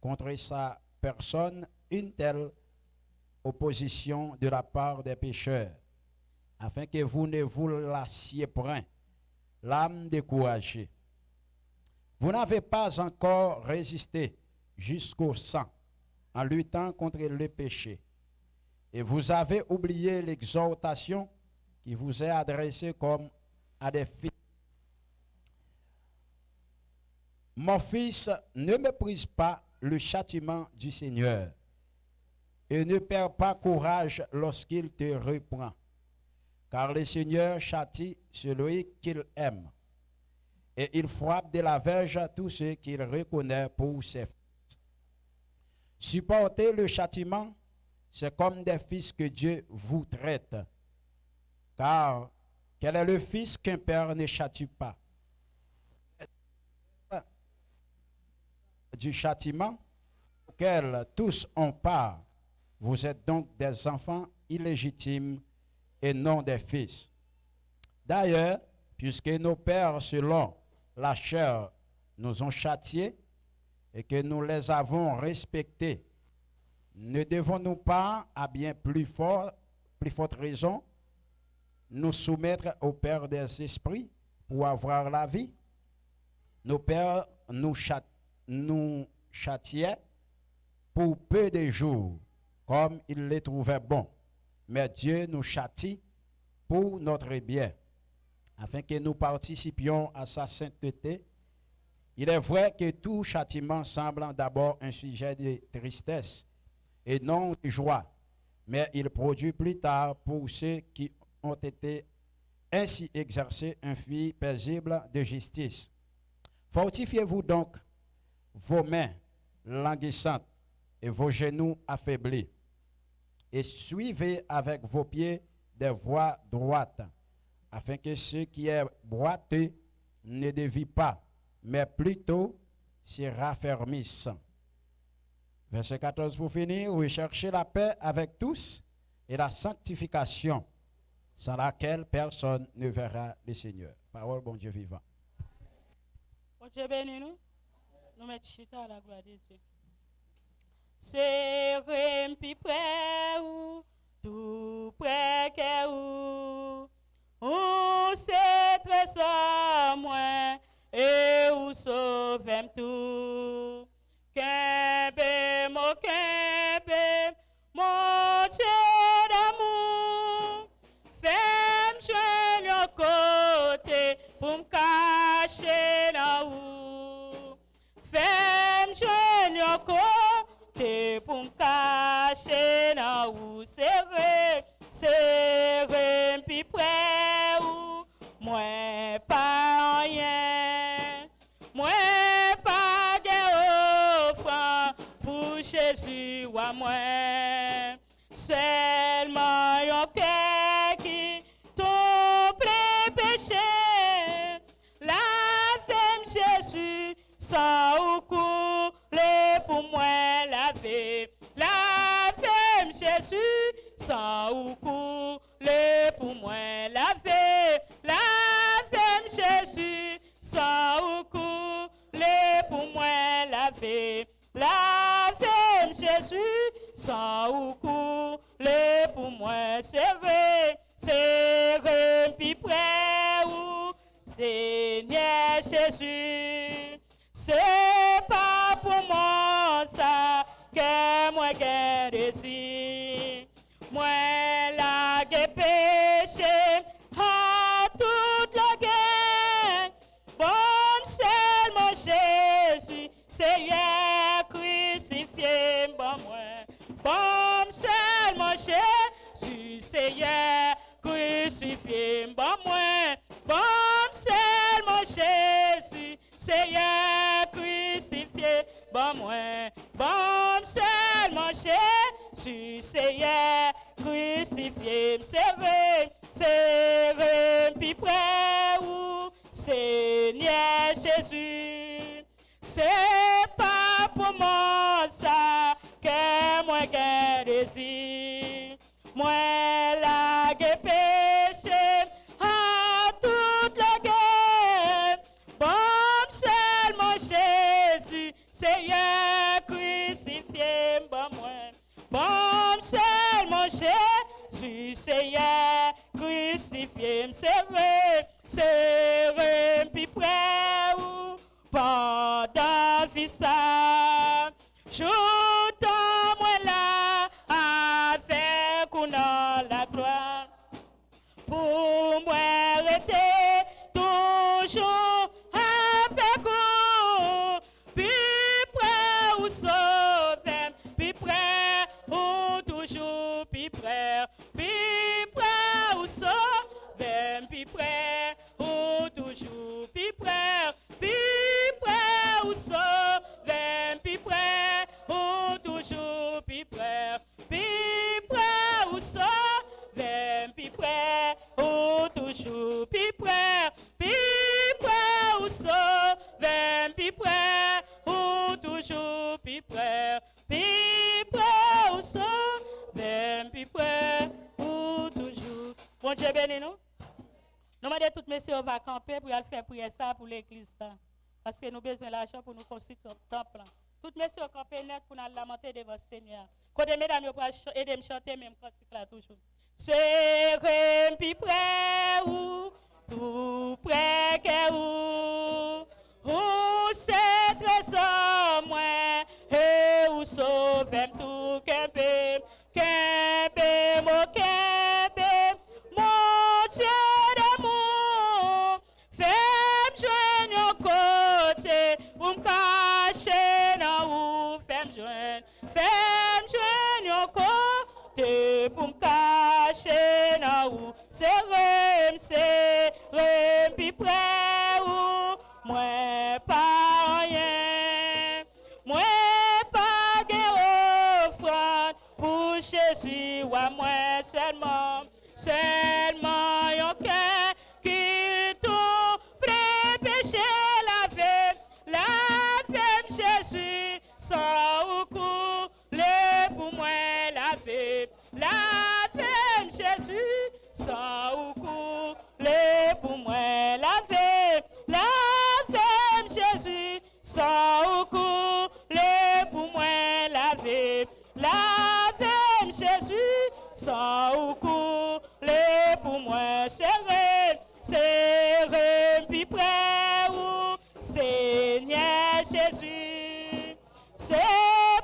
contre sa personne une telle opposition de la part des pécheurs, afin que vous ne vous lassiez point, l'âme découragée. Vous n'avez pas encore résisté jusqu'au sang en luttant contre le péché, et vous avez oublié l'exhortation qui vous est adressée comme à des fils. Mon fils, ne méprise pas le châtiment du Seigneur et ne perds pas courage lorsqu'il te reprend, car le Seigneur châtie celui qu'il aime, et il frappe de la verge tous ceux qu'il reconnaît pour ses fils. Supportez le châtiment, c'est comme des fils que Dieu vous traite, car quel est le fils qu'un père ne châtie pas? Du châtiment auquel tous ont part, vous êtes donc des enfants illégitimes et non des fils. D'ailleurs, puisque nos pères selon la chair nous ont châtiés et que nous les avons respectés, ne devons-nous pas, à bien plus forte raison, nous soumettre au Père des esprits pour avoir la vie? Nos pères nous châtiaient pour peu de jours, comme il les trouvait bons. Mais Dieu nous châtie pour notre bien, afin que nous participions à sa sainteté. Il est vrai que tout châtiment semble d'abord un sujet de tristesse et non de joie, mais il produit plus tard pour ceux qui ont été ainsi exercés un fruit paisible de justice. Fortifiez-vous donc vos mains languissantes et vos genoux affaiblis, et suivez avec vos pieds des voies droites, afin que ce qui est boiteux ne dévie pas, mais plutôt se raffermisse. Verset 14 pour finir, recherchez la paix avec tous et la sanctification, sans laquelle personne ne verra le Seigneur. Parole bon Dieu vivant. Bon Dieu bénis nous. Nous mettons chita à la gloire de Dieu. C'est rempi près ou tout près que ou c'est très sans moi et ou sauvem tout. Kembe mon Dieu d'amour, fais-moi jouer le côté pour me cacher dans où. Fais-moi jouer le côté pour me cacher dans où. C'est vrai, puis près où, moi pas rien, moi pas de offrande pour Jésus ou à moi. Seulement un cœur qui tombe les péchés, la Lavez-moi, Jésus, sans ou couler pour moi. Lavez-moi, Jésus, sans ou couler pour moi. Lavez-moi, Jésus, sans ou couler pour moi. C'est puis près ou Seigneur Jésus. C'est pas pour moi ça que moi j'ai désir. Moi la péché à toute la guerre. Bon seulement Jésus, Seigneur crucifié, bon moi. Bon seulement Jésus, Seigneur crucifié, bon moi. Bon seulement Jésus, Seigneur crucifié, bon moi. Bon seulement Jésus, Seigneur crucifié, c'est vrai, puis près où Seigneur Jésus. C'est pas pour moi ça que moi j'ai désir. Moi la péché à toute la guerre. Bon seulement Jésus, Seigneur crucifié, bon moi. Bon seulement Jésus, Seigneur crucifié, c'est vrai, puis près ou pendant vie ça. Joue-toi-moi là avec ou dans la gloire. Pour moi rester toujours avec vous. Puis près ou sauver, puis près ou toujours, puis près ou sauver, puis près ou toujours, puis près ou sauver, puis près ou toujours, puis près ou sauver, puis près ou toujours, puis près ou sauver, puis près ou toujours, puis près ou sauver, puis près ou toujours. Bon Dieu béni nous. Nous demandons tous messieurs on va camper pour aller faire prier ça pour l'église ça. Parce que nous avons besoin d'argent pour nous construire notre temple. Toutes messieurs au camper net pour nous lamenter devant le Seigneur. Côté mesdames, vous pouvez aider me chanter même cantique là toujours. C'est puis près ou tout près que où c'est trésor moi et où sauve tout kembe mon Dieu d'amour fais-moi joindre au côté pour me cacher dans où fais-moi joindre au côté pour me cacher dans où c'est puis près où moi pas rien moi pas de offrande pour Jésus ou à moi seulement un cœur qui tout prêt péché laver Jésus sans couler pour moi laver Jésus sans couler pour moi laver Jésus sans couler pour moi laver Jésus sans couler pour moi serré puis près où Seigneur Jésus c'est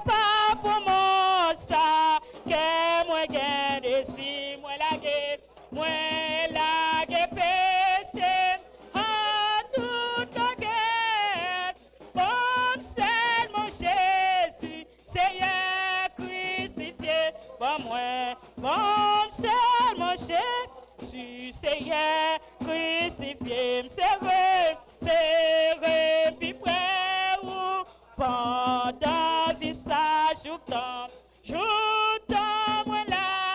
pas pour moi ça que moi gain désir moi la péché à toute la guerre bon seulement Jésus Seigneur crucifié bon seulement Jésus Seigneur crucifié c'est vrai puis près où pendant visage j'entends moi là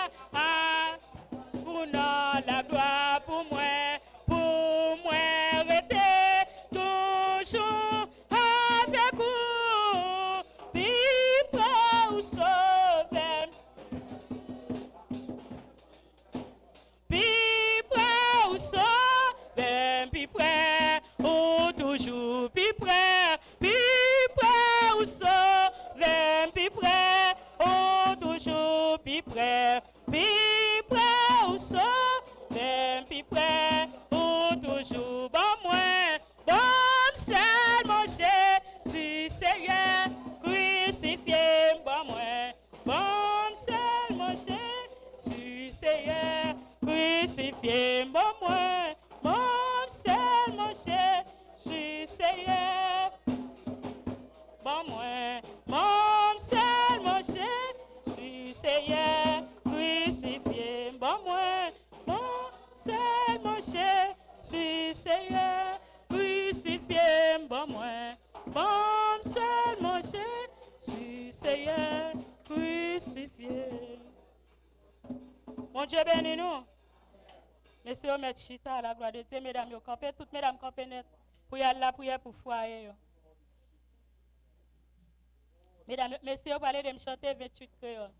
pour nous la gloire pour moi rester toujours avec vous puis près où Bon seul mon Jésus Seigneur, crucifié bon moi. Bon seul mon Jésus Seigneur, bon moi. Mon seul mon Jésus Seigneur, crucifié bon moi. Mon seul mon Jésus Seigneur, crucifié bon moi. Bon seul mon Jésus Seigneur, crucifié. Mon Dieu bénis nous. Messieurs, mettre chita à la gloire de Dieu, mesdames, yo campé, toutes mesdames campé net. Pour y aller la prière pour foyer. Yo. Mesdames, messieurs, vous parlez de me chanter 28 créoles.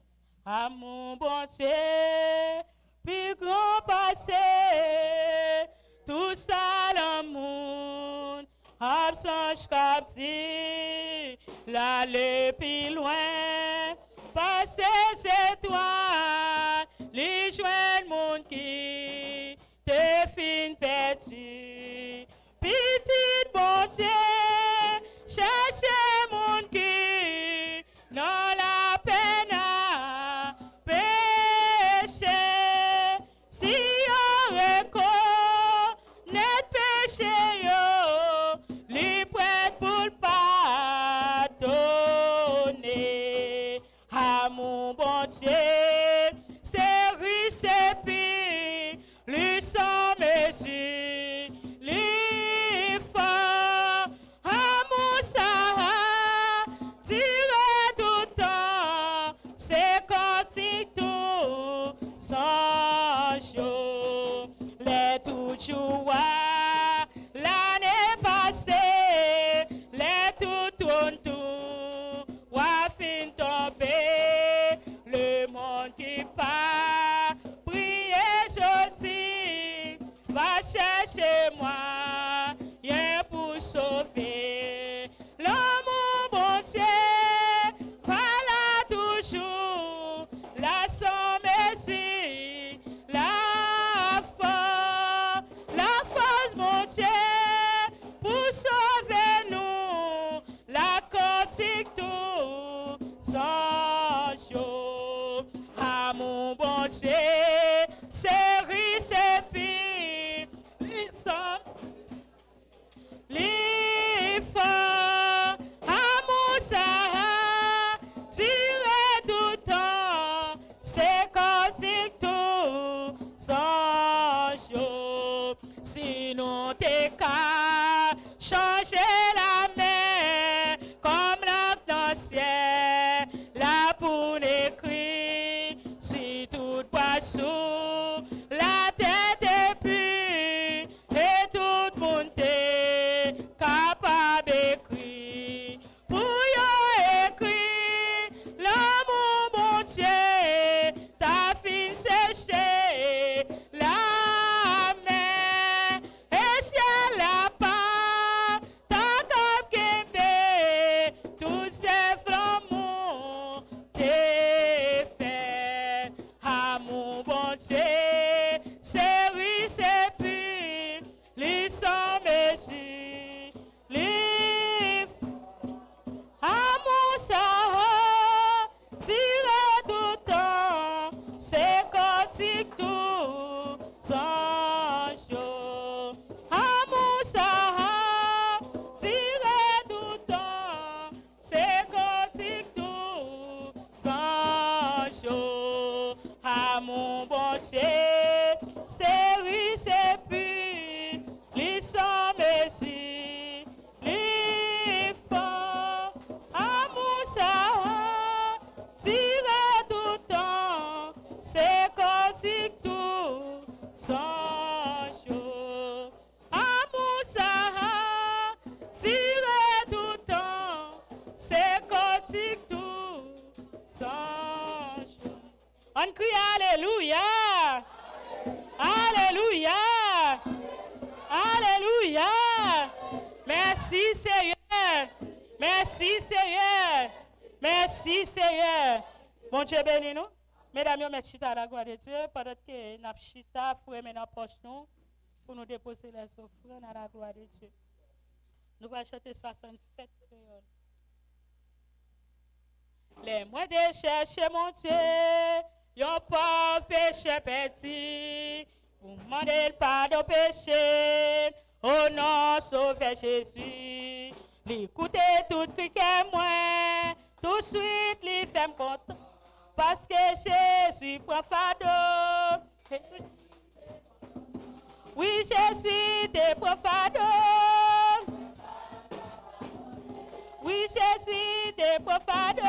À mon bon Dieu, plus grand passé, tout ça dans le monde, absence captif, l'aller plus loin, passer c'est toi, les joindre monde qui te fin perdu. Petite bon Dieu, cherchez mon qui dans la peine à pécher. Si on reconnaît péché, les prêts pour le pardonner. À mon bon Dieu, c'est riche et puis, lui sans mesure, lui fort. À mon Sahara, durant tout temps, c'est quand il tout sans jour. Les toujours l'année passée, les tout tout, wa fin tomber, le monde qui part, prier je va chercher moi, rien pour sauver. L'amour bon Dieu, voilà toujours, la somme essuie, la force mon Dieu, pour sauver nous, la cantique tout, sans jour. À mon bon Dieu, c'est riche et puis, les forts, à mon Sahara, durant tout temps, c'est cantique tout, sans jour. Sinon t'es qu'à changer la mer, comme dans le ciel, la pour écrit, si tout passe sous la tête et puis, et tout le monde est capable d'écrire. Pour y écrire, l'amour mon Dieu, ta fille séchée, la mer, et si elle a pas, ta cap qu'aimé, tous ces flammes t'es fait. À mon bon Dieu, c'est riche et puis, les sans mesure, les à mon Sahara, tiré tout temps, c'est cantique tout, sans jour. À mon Sahara, tiré tout temps, c'est cantique tout, sans jour. À mon bon Dieu, c'est riche et puis, les sans mesure, les forts. À mon Sahara, tiré tout temps, c'est cantique tout, sans jour. À mon Sahara, tiré tout temps, c'est cantique tout, sans jour. On crie Alléluia! Alléluia! Alléluia! Merci Seigneur! Merci Seigneur! Merci Seigneur! Bon Dieu bénis nous. Mesdames, nous mettons chita à la gloire de Dieu pendant que nous chita fouet dans poche nous pour nous déposer les offrandes à la gloire de Dieu. Nous allons chanter 67 créoles. Les moins de chercher mon Dieu, yon pauvre péché petit, pour demander le pardon péché, au nom sauveur Jésus. L'écouter tout cri que moi, tout de suite lui fait me content, parce que Jésus prend fardeau. Oui, Jésus te prend fardeau. Oui, Jésus te prend fardeau.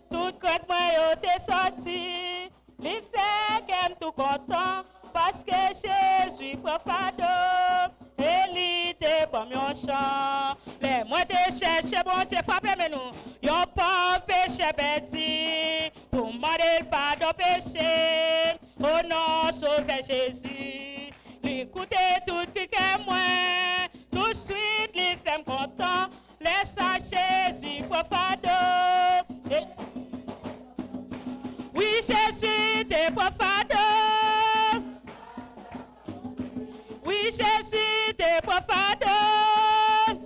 Tout côté moi yo te sorti, lui fait qu'aime tout content, parce que Jésus prend fardeau. Et lui te bon mon chant. Les moi te chercher bon Dieu frappez mais nous. Yon pauvre péché petit, pour demander le pardon péché, au nom sauveur Jésus. L'écouter tout qui que moi, tout de suite lui fait me content, laisse à Jésus pour fardeau. Oui, Jésus te pour fardeau. Oui, Jésus te pour fardeau.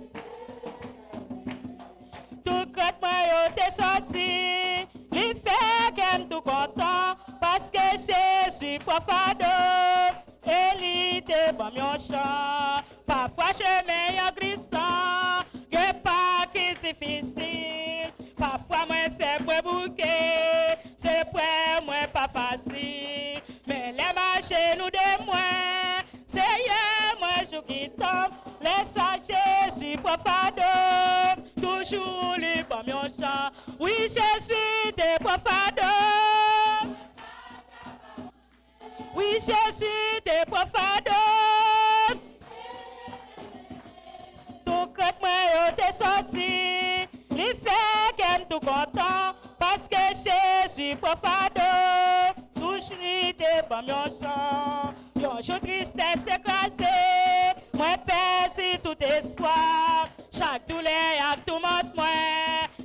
Tout côté moi yo te sorti, il fait qu'aime tout content, parce que Jésus pour fardeau. Et il te bon mon chant. Parfois chemin yon glissant, que pas qui difficile. Parfois moi fait moi bouquet, je prends moi pas facile. Mais les marchés nous de moi, c'est hier moi je qui tombe. Laisse à Jésus pour fardeau, toujours lui bon mon chant. Oui, Jésus te pour fardeau. Oui, Jésus te pour fardeau. Tout côté moi yo te sorti, il fait qu'aime tout content, parce que Jésus pour fardeau, toujours lui te bon mon chant. Yon jour tristesse écrasée, moi perdu tout espoir. Chaque douleur, tout monde moi,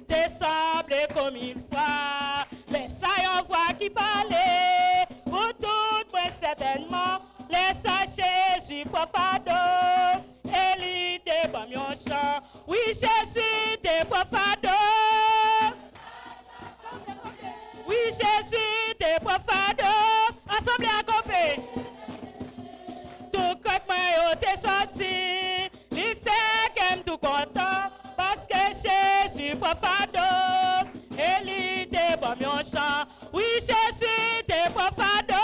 te semble comme une fois. Laisse yon voix qui parlait, pour tout moi certainement. Laisse à Jésus pour fardeau, et lui te bon mon chant. Oui, Jésus te pour fardeau. Oui, Jésus te pour fardeau. Assemblée à compagnie. Tout côté moi yo te sorti, lui fait qu'aime tout content, parce que Jésus pour fardeau, et lui te bon mon chant. Oui, Jésus te pour fardeau.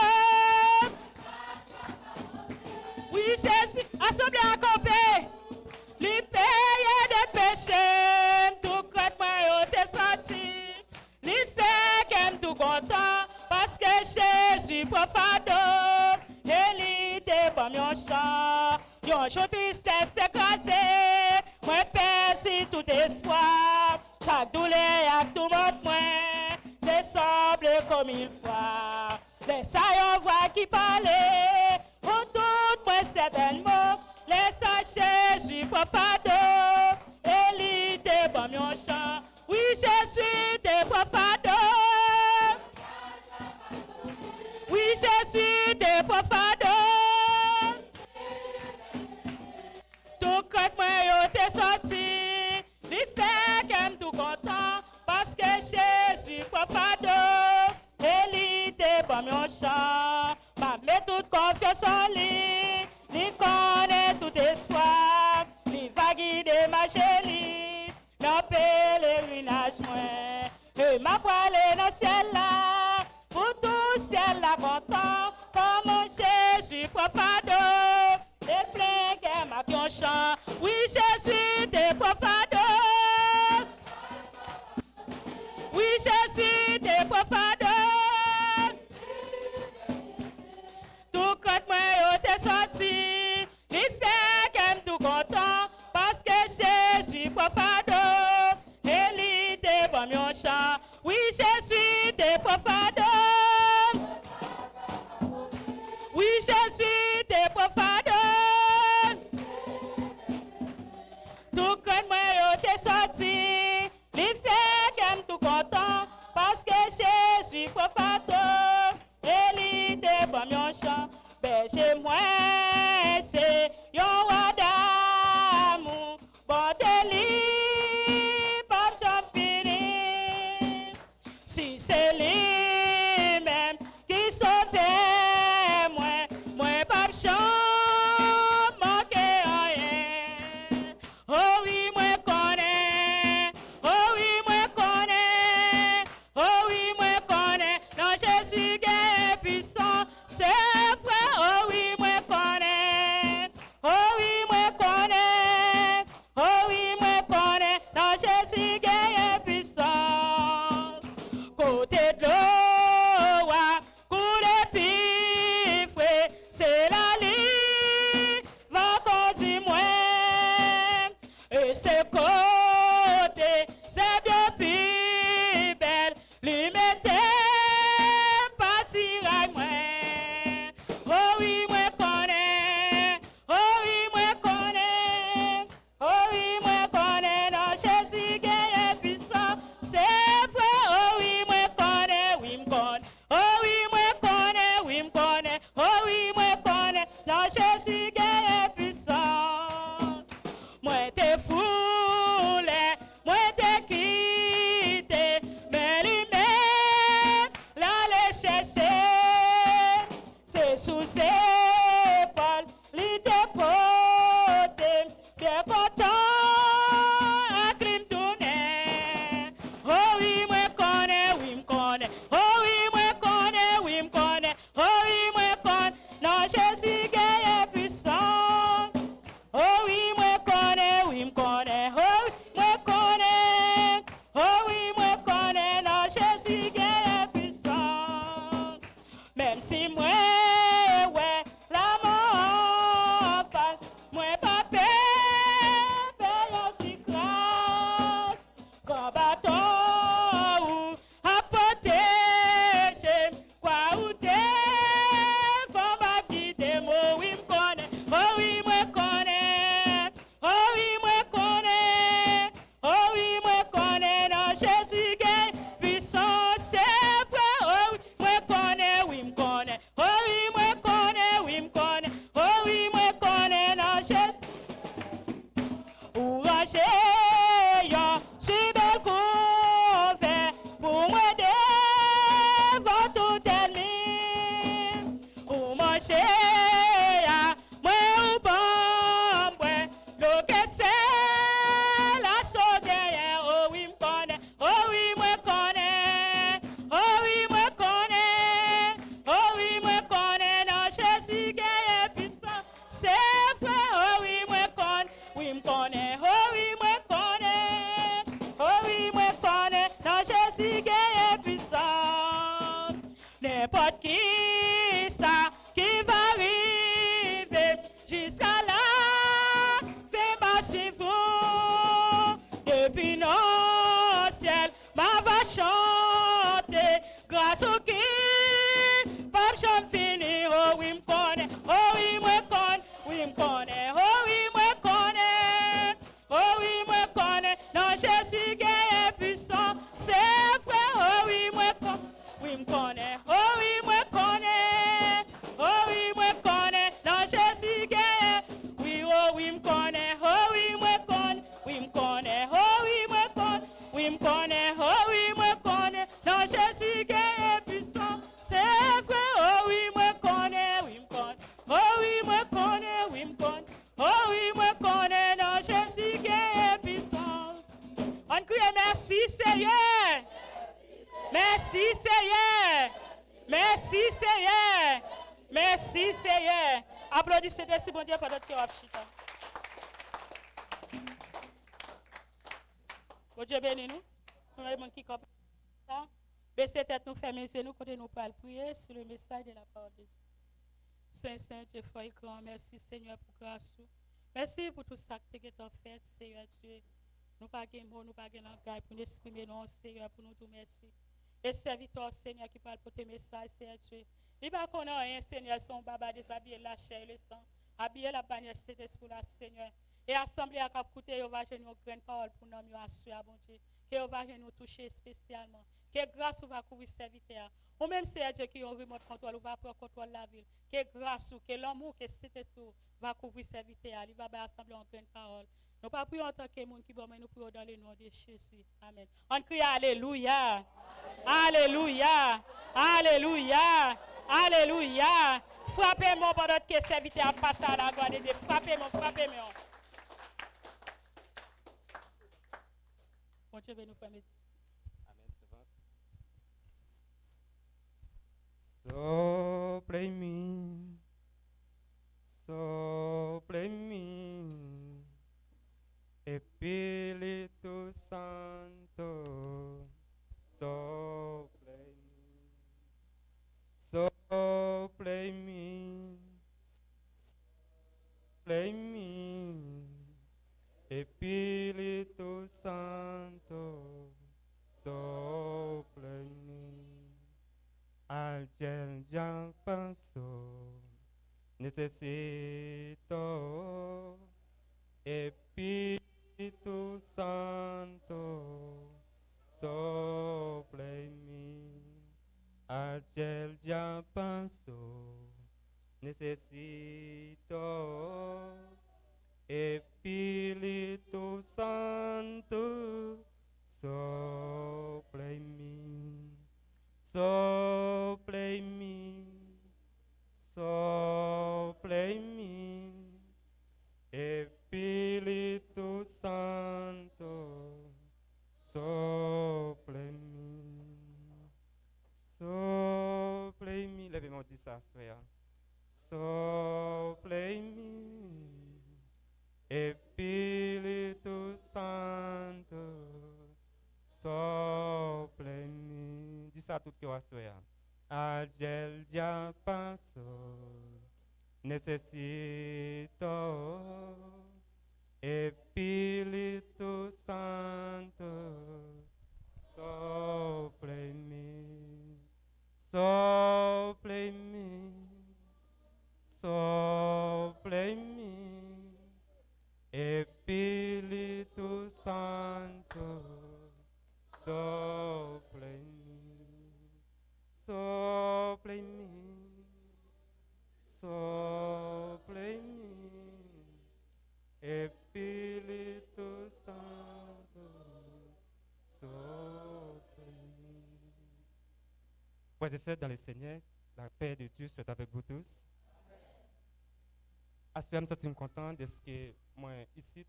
Oui, Jésus, assemblée à compagnie, lui paye des péchés, tout côté moi yo te sorti, lui fait qu'aime tout content, parce que Jésus pour fardeau, et lui te bon mon chant. Yon jour tristesse écrasée, moi perdu tout espoir. Chaque douleur tout monde moi, te semble comme une fois. Laisse yon voix qui parlait, pour tout moi certainement. Laisse à Jésus pour fardeau, et lui te bon mon chant. Oui, Jésus te pour fardeau. Oui, Jésus te pour fardeau. Tout côté moi yo te sorti, lui fait qu'aime tout content, parce que Jésus pour fardeau, et lui te bon mon chant. Ma met toute confiance en lui, lui connaît tout espoir, lui va guider ma chérie, dans pèlerinage moi, et m'a poilé dans le ciel là, pour tout ciel là content, comme mon Jésus pour fardeau, et plein qu'elle m'a qui chant. Oui, Jésus te pour fardeau. Oui, Jésus te pour fardeau. Tout côté moi yo te sorti, lui fait qu'aime tout content, parce que Jésus pour fardeau, et lui te bon mon chant. Oui, Jésus te pour fardeau. Oui, Jésus te pour fardeau. Tout côté moi yo te sorti, lui fait qu'aime tout content, parce que Jésus pour fardeau, et lui te bon mon chant. Berger moi c'est yon roi d'amour, bon délit. c'est lui-même qui sauvait moi. Moi, pas manquer rien. Oh oui, moi connais. Oh oui, moi connais. Oh oui, moi connais. Non, Jésus qui est puissant. C'est vrai. Oh oui, moi connais. Oh oui, moi connais. Oh oui, moi connais. Non, Jésus qui est puissant. Côté de l'eau, couler pifoué, c'est la ligne, va conduire moi. Et ce côté, c'est bien plus belle, lui mettez pas tirer moi. Oh oui, moi connais, oh oui, moi connais, oh oui, moi connais, non, Jésus qui est puissant, c'est vrai, oh oui, moi connais, oui, me connais, oh oui, moi connais, oui, me connais, oh oui, moi connais, non, Jésus qui est puissant. Moi t'es foulé, moi t'es quitté, mais lui-même l'aller chercher, c'est sous ses épaules, lui t'es porté, t'es content, à clim tourner. Oh oui, moi connais, oui, me connais, oh oui, moi connais, oui, me connais, oh oui, moi connais, non, Jésus qui est puissant. Oh oui, moi connais, oui, me connais, oh oui, moi connais, oh oui, moi connais, non, Jésus qui est puissant. Même si moi, ouais, la mort, moi pas peur, un petit grâce, combattant ou à protéger, quoi ou t'es, faut pas quitter, moi, oui, me connais, oh oui, moi connais, oh oui, moi connais, oh oui, moi connais, non, Jésus qui est puissant, c'est vrai, oh oui, moi connais, oui, me connais, oh oui, moi connais, oui, me connais, oh oui, moi connais, non, Jésus. Ou ranger, yo, si belle qu'on fait pour moi devant tout ennemi. Ou manger, moi ou bon, ouais, l'eau que c'est la saudière. Oh oui, me connais, oh oui, me connais, oh oui, me connais, oh oui, me connais, non, Jésus qui est puissant, c'est vrai, oh oui, me connais, oui, me connais, oh oui, me connais, oh oui, me connais, non, Jésus qui est puissant. N'importe qui, ça, qui va arriver jusqu'à là, fait marcher vous. Depuis nos ciels, ma va chanter, grâce au qui, pas j'en finir, oh oui, me connais, oh oui, me connais, oui, me connais, oh oui, me connais, oh oui, me connais, non, Jésus qui est puissant, c'est vrai, oh oui, me connais. Oui, me connais, oh oui, me connais, oh oui, me connais, non, Jésus qui est, oui, oh oui, me connais, oh oui, me connais, oui, me connais, oh oui, me connais, oui, me connais, oh oui, me connais, non, Jésus qui est puissant, c'est vrai, oh oui, me connais, oui, me connais, oh oui, me connais, oui, me connais, oh oui, me connais, non, Jésus qui est puissant. On crie merci, Seigneur. Merci Seigneur. Merci Seigneur. Merci Seigneur. Applaudissez de si bon Dieu pendant que vous chita. Bon Dieu bénis nous. Nous avons qui comme ça. Baissez tête nous, fermez nous, côté nous parle prier sur le message de la parole de Dieu. Saint, Dieu fort et grand. Merci Seigneur pour grâce. Merci pour tout ça que tu as fait, Seigneur Dieu. Nous pas de mots, nous pas de langage pour nous exprimer non, Seigneur, pour nous tout merci. Et serviteur, Seigneur, qui parle pour tes messages, Seigneur Dieu. Il va qu'on a rien, Seigneur, son baba déshabillé la chair et le sang. Habiller la bannière, c'était pour la Seigneur. Et assemblée à cap côté, il va nous grande parole pour nous assurer, bon Dieu. Que va nous toucher spécialement. Que grâce va couvrir serviteur. Ou même Seigneur Dieu qui ont remote contrôle, ou va prendre contrôle la ville. Que grâce, que l'amour, que cet esprit va couvrir serviteur. Il va assembler en grande parole. Nous pas prions en tant que monde qui bon, mais nous prions dans le nom de Jésus. Amen. On crie Alléluia. Alléluia. Alléluia. Alléluia. Frappez-moi pendant que serviteur passe à la gloire de Dieu. Frappez-moi, frappez-moi. Bon Dieu, nous faire méditer. Amen, c'est bon. Sopra em mim, Espírito Santo, sopra em mim, Espírito Santo, sopra em mim. Alguém já pensou, necessito Espírito Santo, sopra em mim. Alguém já pensou, necessito Espírito Santo, sopra em mim. Sopra em mim, sopra em mim, Espírito Santo, sopra em mim, sopra em mim. Levez-moi dit ça, frère. Sopra em mim, Espírito Santo, sopra em mim. Dis ça tout que frère. Agel já passou, necessito Espírito Santo, sopra em mim, sopra em mim, sopra em mim, Espírito Santo, sopra em mim, sopra em mim, sopra em mim, Espírito Santo, sopra em mim. Frères et sœurs dans le Seigneur, la paix de Dieu soit avec vous tous. À ce moment, je suis content de ce que moi ici,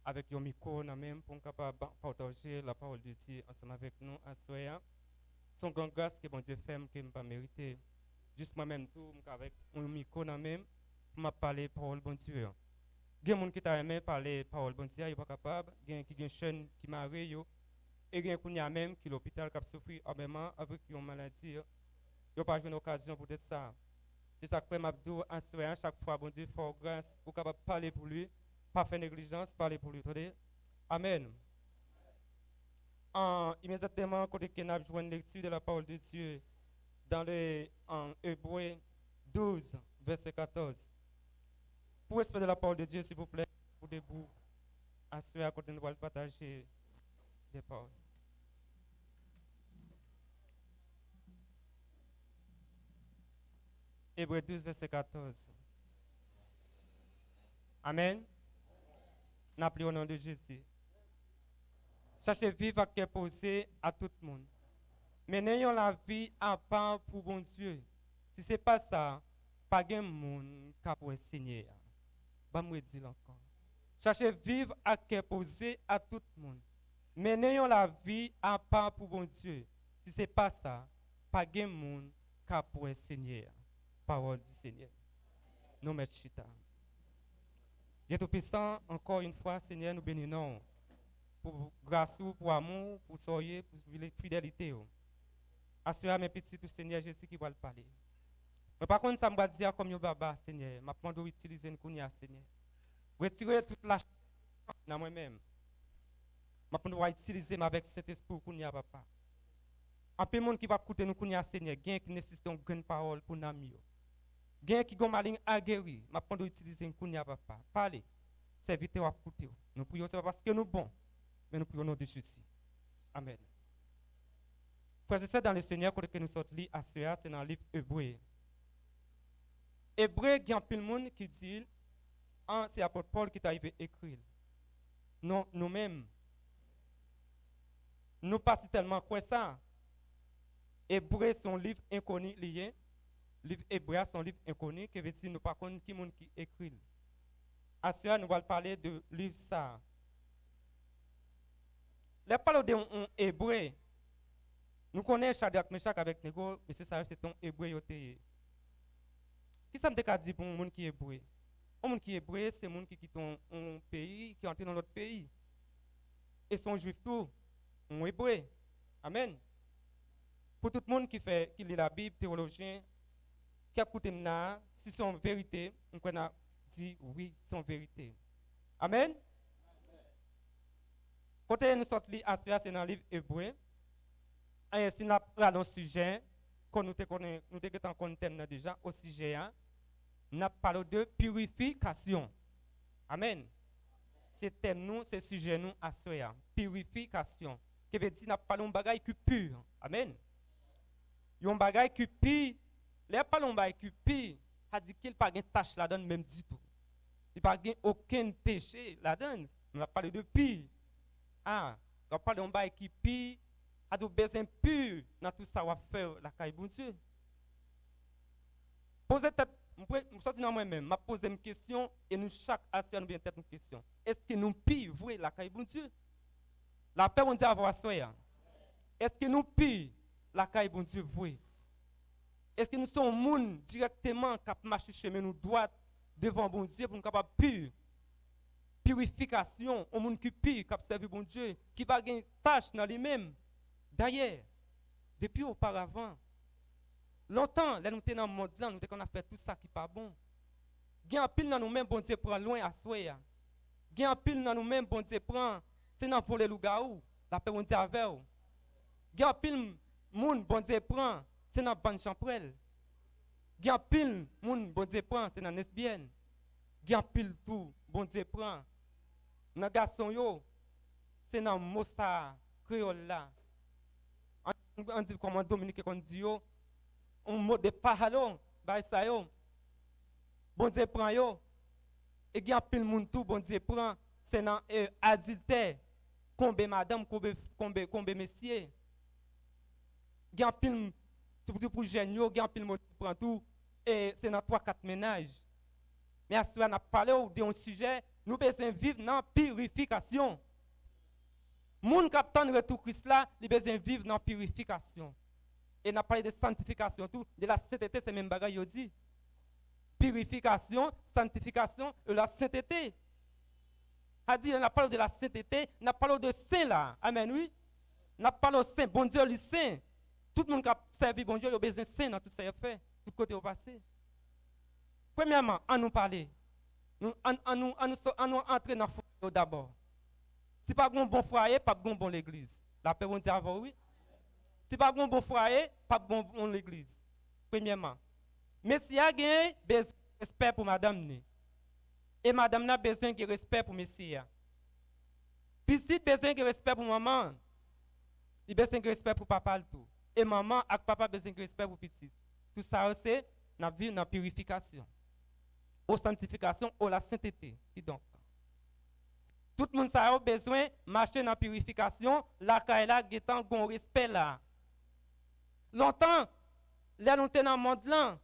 avec un micro, même pour capable partager la parole de Dieu ensemble avec nous à ce moment. Son grand grâce que bon Dieu fait, que je ne pas mériter. Juste moi-même, tout, avec un micro, même, pour me parler parole bon Dieu. Il y a des gens qui t'a parler parole bon Dieu, ils ne sont pas capables. Il y a des jeunes qui marient, et il y a des gens même qui l'hôpital qui souffert avec une maladie. Ils n'ont pas eu une occasion pour dire ça. C'est ça que je dis à ce chaque fois, bon Dieu, faut grâce, pour capable parler pour lui, pas faire négligence, parler pour lui. Amen. Immédiatement, quand on a joué une lecture de la parole de Dieu dans le Hébreu 12, verset 14. Pour espérer de la parole de Dieu, s'il vous plaît, pour debout, à ce à côté, nous allons partager des paroles. Hébreu 12, verset 14. Amen. N'appelez au nom de Jésus. Cherchez vivre à cœur posé à tout le monde. Mais n'ayons la vie à part pour bon Dieu. Si ce n'est pas ça, pas de monde qui peut enseigner. Je vais dire encore. Cherchez vivre à cœur posé à tout le monde. Mais n'ayons la vie à part pour bon Dieu. Si ce n'est pas ça, pas de monde qui peut enseigner. Parole du Seigneur. Nous mettons chita. Dieu Tout-Puissant, encore une fois, Seigneur, nous bénissons pour grâce, pour amour, pour soyez, pour fidélité. Assurez mes petits, tout Seigneur Jésus qui va le parler. Mais par contre, ça me va dire comme yo baba, Seigneur, m'a demandé d'utiliser une kounia, Seigneur. Retirer toute la dans moi-même. M'a demandé d'utiliser avec cet esprit kounia, papa. Un peu de monde qui va écouter nous kounia, Seigneur, gain qui nécessite une grande parole pour nous. Gain qui gon maling aguerri, m'a demandé d'utiliser une kounia, papa. Parlez. Serviteur à écouter. Nous prions, c'est pas parce que nous bons, mais nous prions au nom de Jésus. Amen. Frères et sœurs dans le Seigneur, quand nous sommes lits à ce c'est dans le livre Hébreu. Hébreu, il y a un peu de monde qui dit, c'est l'apôtre Paul qui t'a écrit. Non, nous-mêmes, nous pas si tellement quoi ça, Hébreu son livre inconnu lié. Livre Hébreu son livre inconnu qui veut dire nous pas connaître qui monde qui écrit. À cela nous allons parler de livre ça. Les parole de Hébreu. Nous connaissons Shadrach, Meshach avec Nego, mais ça c'est ton Hébreu yoté. Qui ça me dit pour un monde qui est hébreu? Un monde qui est hébreu, c'est un monde qui quitte un pays, qui entre dans l'autre pays. Et son juif tout, un hébreu. Amen. Pour tout le monde qui lit la Bible, théologien, qui a écouté si c'est en vérité, on a dit oui, c'est en vérité. Amen. Quand nous sortons à cela, c'est dans le livre hébreu. Et si nous avons un sujet, quand nous avons déjà au sujet, nous parlons de purification. Amen. C'est thème nous, c'est sujet nous à cela. Purification. Qui veut dire que nous parlons de bagaille qui pur. Amen. Yon bagaille qui pur. Les parlons de bagaille qui pur, ça dit qu'il n'y a pas de tâche là-dedans même du tout. Il n'y a pas aucun péché là-dedans. On a parlé de pur. On a parlé de bagaille qui pur. A do besoin pur dans tout ça va faire la caille bon Dieu. Posez tête, je sorti dans moi-même, m'a posé une question et nous chaque assoir nous bien tête une question. Est-ce que nous pire vrai la caille bon Dieu? La paix on dit avoir assoir. Est-ce que nous pire la caille bon Dieu vrai? Est-ce que nous sommes monde directement cap marcher chemin nous droit devant bon Dieu pour nous capable pur? Purification, au monde qui pire cap servir bon Dieu, qui pas gain tâche dans lui-même. D'ailleurs, depuis auparavant, longtemps, là nous étions dans le monde, là, nous avons fait tout ça qui n'est pas bon. Il y a un pile dans nous-mêmes, bon Dieu prend loin à soi. Il y a un pile dans nous-mêmes, bon Dieu prend, c'est dans pour les loups-garous, la paix, bon Dieu avec eux. Il y a un pile, moun, bon Dieu prend, c'est dans bonne champrelle. Il y a un pile, moun, bon Dieu prend, c'est dans lesbienne. Il y a un pile tout, bon Dieu prend. Dans garçon yo, c'est dans Mossa créole là. On dit comment Dominique on dit yo un mot de paralo ba ça yo bon Dieu prend yo et il y a pile monde tout bon Dieu prend c'est dans adultère combien madame combien messieurs il y a pile pour jeune yo il y a pile monde prend tout et c'est dans 3-4 ménages mais à cela n'a parlé de un sujet nous besoin vivre dans purification. Moun captant retour Christ là, il besoin vivre dans purification. Et n'a parlé de sanctification tout, de la sainteté c'est même bagaille yo dit. Purification, sanctification et la sainteté. A dit on a parlé de la sainteté, on a parlé de saint là. Amen oui. On a parlé de saint, bon Dieu lui saint. Tout le monde qui a servi bon Dieu, il a besoin de saint dans tout ça fait, tout côté au passé. Premièrement, à nous parler. Nous entrer dans le foyer d'abord. Si pas un bon foyer, pas un bon l'église. La paix, on dit avant, oui. Si pas un bon foyer, pas bon l'église. Premièrement. Mais si y a besoin de respect pour madame, et madame n'a besoin de respect pour monsieur. Puis si besoin de respect pour maman, il a besoin de respect pour papa tout. Et maman et papa besoin de respect pour petit. Tout ça c'est la vie dans purification. Au sanctification, ou la sainteté. Qui donc? Tout le monde a besoin de marcher dans la purification, la caïla getan gon respect là. Longtemps, là nous sommes dans le monde là.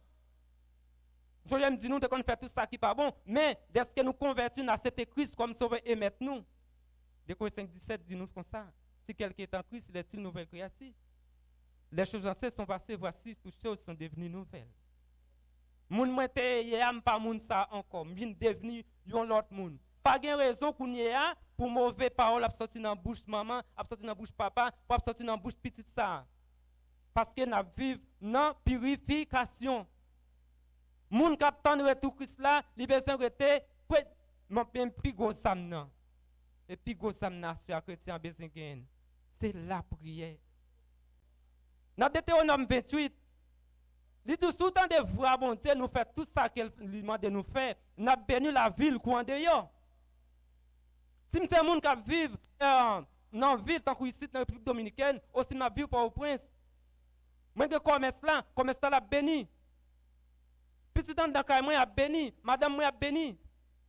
Je me dis nous qu'on fait tout ça qui n'est pas bon, mais dès que nous convertissons à cette Christ comme sauveur et maître nous. Décor 5:17 dit nous comme ça. Si quelqu'un est en Christ, il est une nouvelle création. Les choses anciennes sont passées, voici toutes choses sont devenues nouvelles. Moun mwen te yam pas moun ça encore, vinn devenu yon l'autre moun. Pas de raison qu'on y a pour mauvais paroles à sortir dans bouche maman, à sortir dans bouche papa, pour sortir dans bouche petite ça. Parce que n'a vivre dans purification. Moun k'ap tande retour Christ là, li besoin rete mon même pi gros samnan. Et pi gros samnan sur chrétien besoin gain. C'est la prière. Dans Deutéronome 28, dit tout sous temps de voir bon Dieu nous fait tout ça qu'elle lui demande de nous faire, n'a béni la ville coin dehors. Si c'est un monde qui vit dans la ville tant que ici dans la République dominicaine, aussi m'a vivre pour au prince. Moi que commerce là la béni. Petit temps dans moi a béni, madame moi a béni.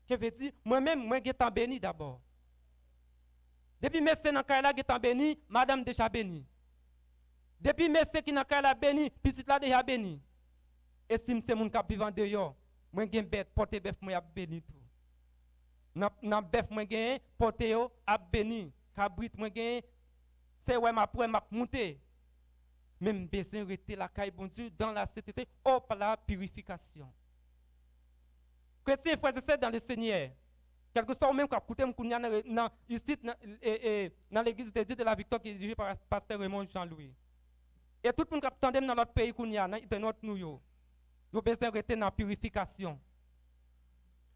Que veut dire moi-même moi qui béni d'abord. Depuis mes c'est dans là qui béni, madame déjà béni. Depuis monsieur qui n'a qu'à la béni, petit là déjà béni. Et si c'est mon cap vivant dehors, moi j'ai bête porter bœuf moi a béni tout. N'a bœuf moi j'ai porter yo a béni, cabrit moi j'ai c'est ouais m'a monter. Même besoin rester la caille bon Dieu dans la sainteté ou par la purification. Chrétiens frères et sœurs dans le Seigneur. Quelque soit même quand écoutez dans ici dans l'église de Dieu de la Victoire qui est dirigée par pasteur Raymond Jean-Louis. Et tout le monde qui attend dans notre pays qu'on y a dans notre nous yo. Yo besoin rester dans la purification.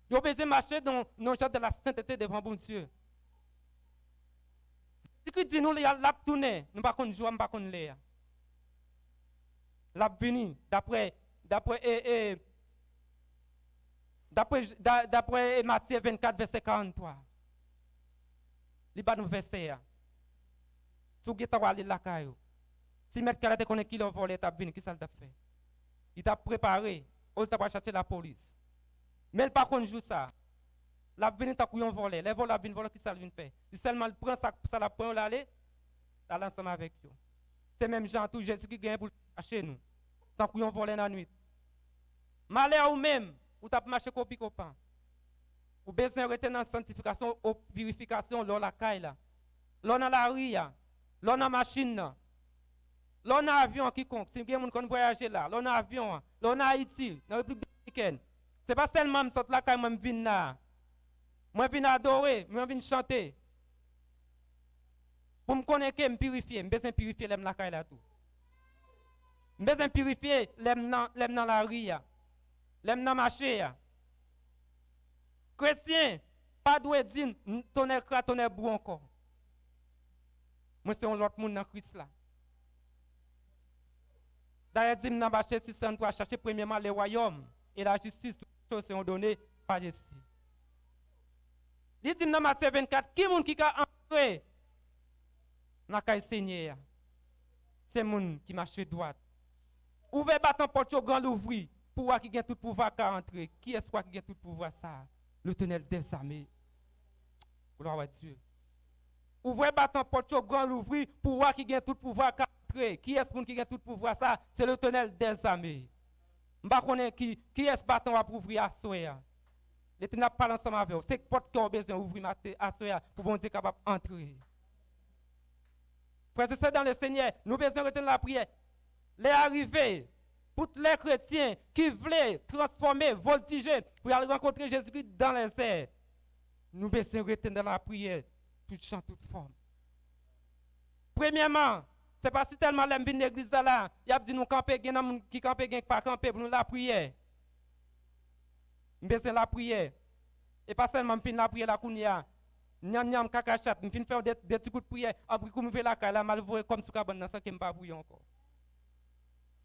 Yo besoin marcher dans le genre de la sainteté devant bon Dieu. Si que dit nous la tourner, nous pas qu'on joie, pas qu'on l'air. La venir d'après Matthieu 24 verset 43. Li ba nous verset. Sou geta wali la kayo. Si mettre kala te connaît qui l'a volé t'a venu, qui ça t'a fait? Il t'a préparé, ou t'a pas chercher la police. Mais par contre joue ça. La venu t'a couillon volé, les vols la venu voler qui ça vient faire. Il seulement prend ça la prend l'aller, t'as ensemble avec eux. C'est même Jean tout Jésus qui gagne pour chez nous. Tant couillon volé dans la nuit. Malheur ou même ou t'a marché copie copain. Ou besoin rester dans sanctification ou purification lors la caille là. Lors dans la rue là, lors dans machine là. Lors dans avion quiconque, si quelqu'un qui voyager là, lors dans avion, lors dans Haïti, dans la République dominicaine. C'est pas seulement me sortir là quand même vinn là. Moi viens adorer, moi viens chanter. Pour me connaître que me purifier, me besoin purifier l'aime la caille là tout. Me besoin purifier l'aime dans la rue là. L'aime dans marché là. Chrétien, pas doué dire tonnerre cra tonnerre bou encore. Moi c'est un autre monde dans Christ là. D'ailleurs dit dans marché 603 chercher premièrement le royaume et la justice, toutes choses sont données par Jésus. Il dit dans Matthieu 24, qui moun qui a entré dans le Seigneur? C'est moun qui marche droite. Ouvrez bâton porte au grand l'ouvrir pour voir qui a tout pouvoir qu'à entrer. Qui est-ce qui a tout pouvoir ça? L'Éternel des armées. Gloire à Dieu. Ouvrez bâton porte au grand l'ouvrir pour voir qui a tout pouvoir qu'à entrer. Qui est-ce qui a tout pouvoir ça? C'est l'Éternel des armées. M'pa connaît qui est-ce bâton va ouvrir à soya. L'Éternel parle ensemble avec vous. C'est porte qui a besoin d'ouvrir à soya pour bon Dieu capable d'entrer. Frères et sœurs dans le Seigneur, nous besoin retenir la prière. Les arrivées pour tous les chrétiens qui veulent transformer, voltiger pour aller rencontrer Jésus-Christ dans les airs. Nous besoin retenir la prière, toute chant, toute forme. Premièrement, c'est pas si tellement l'aime venir l'église là, il y a dit nous camper, qui camper, qui pas camper pour nous la prière. Nous besoin la prière. Et pas seulement fin la prière la kounia. Nyam nyam kakachat, me fin faire des petits coups de prière, après comme me fait la caille, la malvoie comme sous cabane dans ça qui me pas prier encore.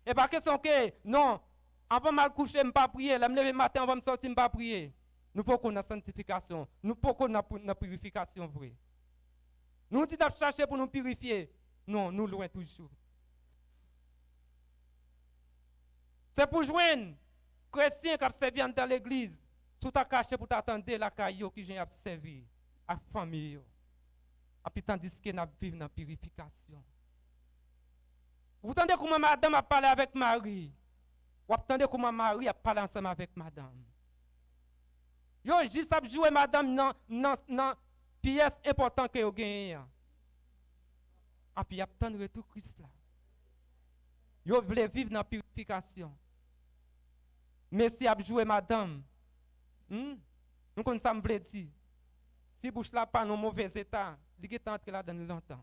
Et pas question que non, avant mal coucher, me pas prier, la me lever matin, avant me sortir, me pas prier. Nous pas qu'on a sanctification, nous pas qu'on a purification vraie. Nous dit de chercher pour nous purifier. Non, nous loin toujours. C'est pour joindre chrétiens qui servent dans l'église, tout à caché pour t'attendre la caillou qui vient servir à famille. Et puis tandis que nous vivons dans la purification. Vous entendez comment madame a parlé avec Marie? Vous entendez comment Marie a parlé ensemble avec madame? Yo, juste à jouer madame dans pièce importante que vous gagnez. Et puis, il y a tant de retour Christ là. Vous voulez vivre dans la purification. Mais si vous jouez madame, nous connaissons ça, dire. Si vous n'êtes pas dans mauvais état, vous êtes entré là dans longtemps.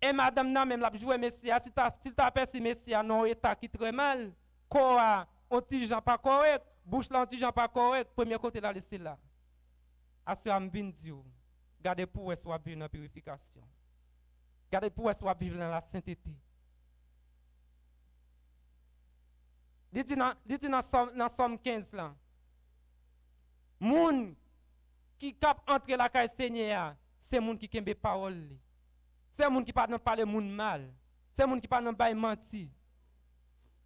Et madame, non, même la jouer Messia, si tu as perçu Messia dans un état qui est très mal, quoi, on ne gens pas correct, bouche là, on ne gens pas correct, premier côté là, laissez là. Assurez am vin Dieu. Gardez pour vous soit vivre dans la purification. Gardez pour vous soit vivre dans la sainteté. Il dit dans Somme 15 là. Moun qui cap entrer la caille Seigneur, c'est moun qui kembe parole. C'est moun qui pas non parler moun mal. C'est moun qui pas non bail menti.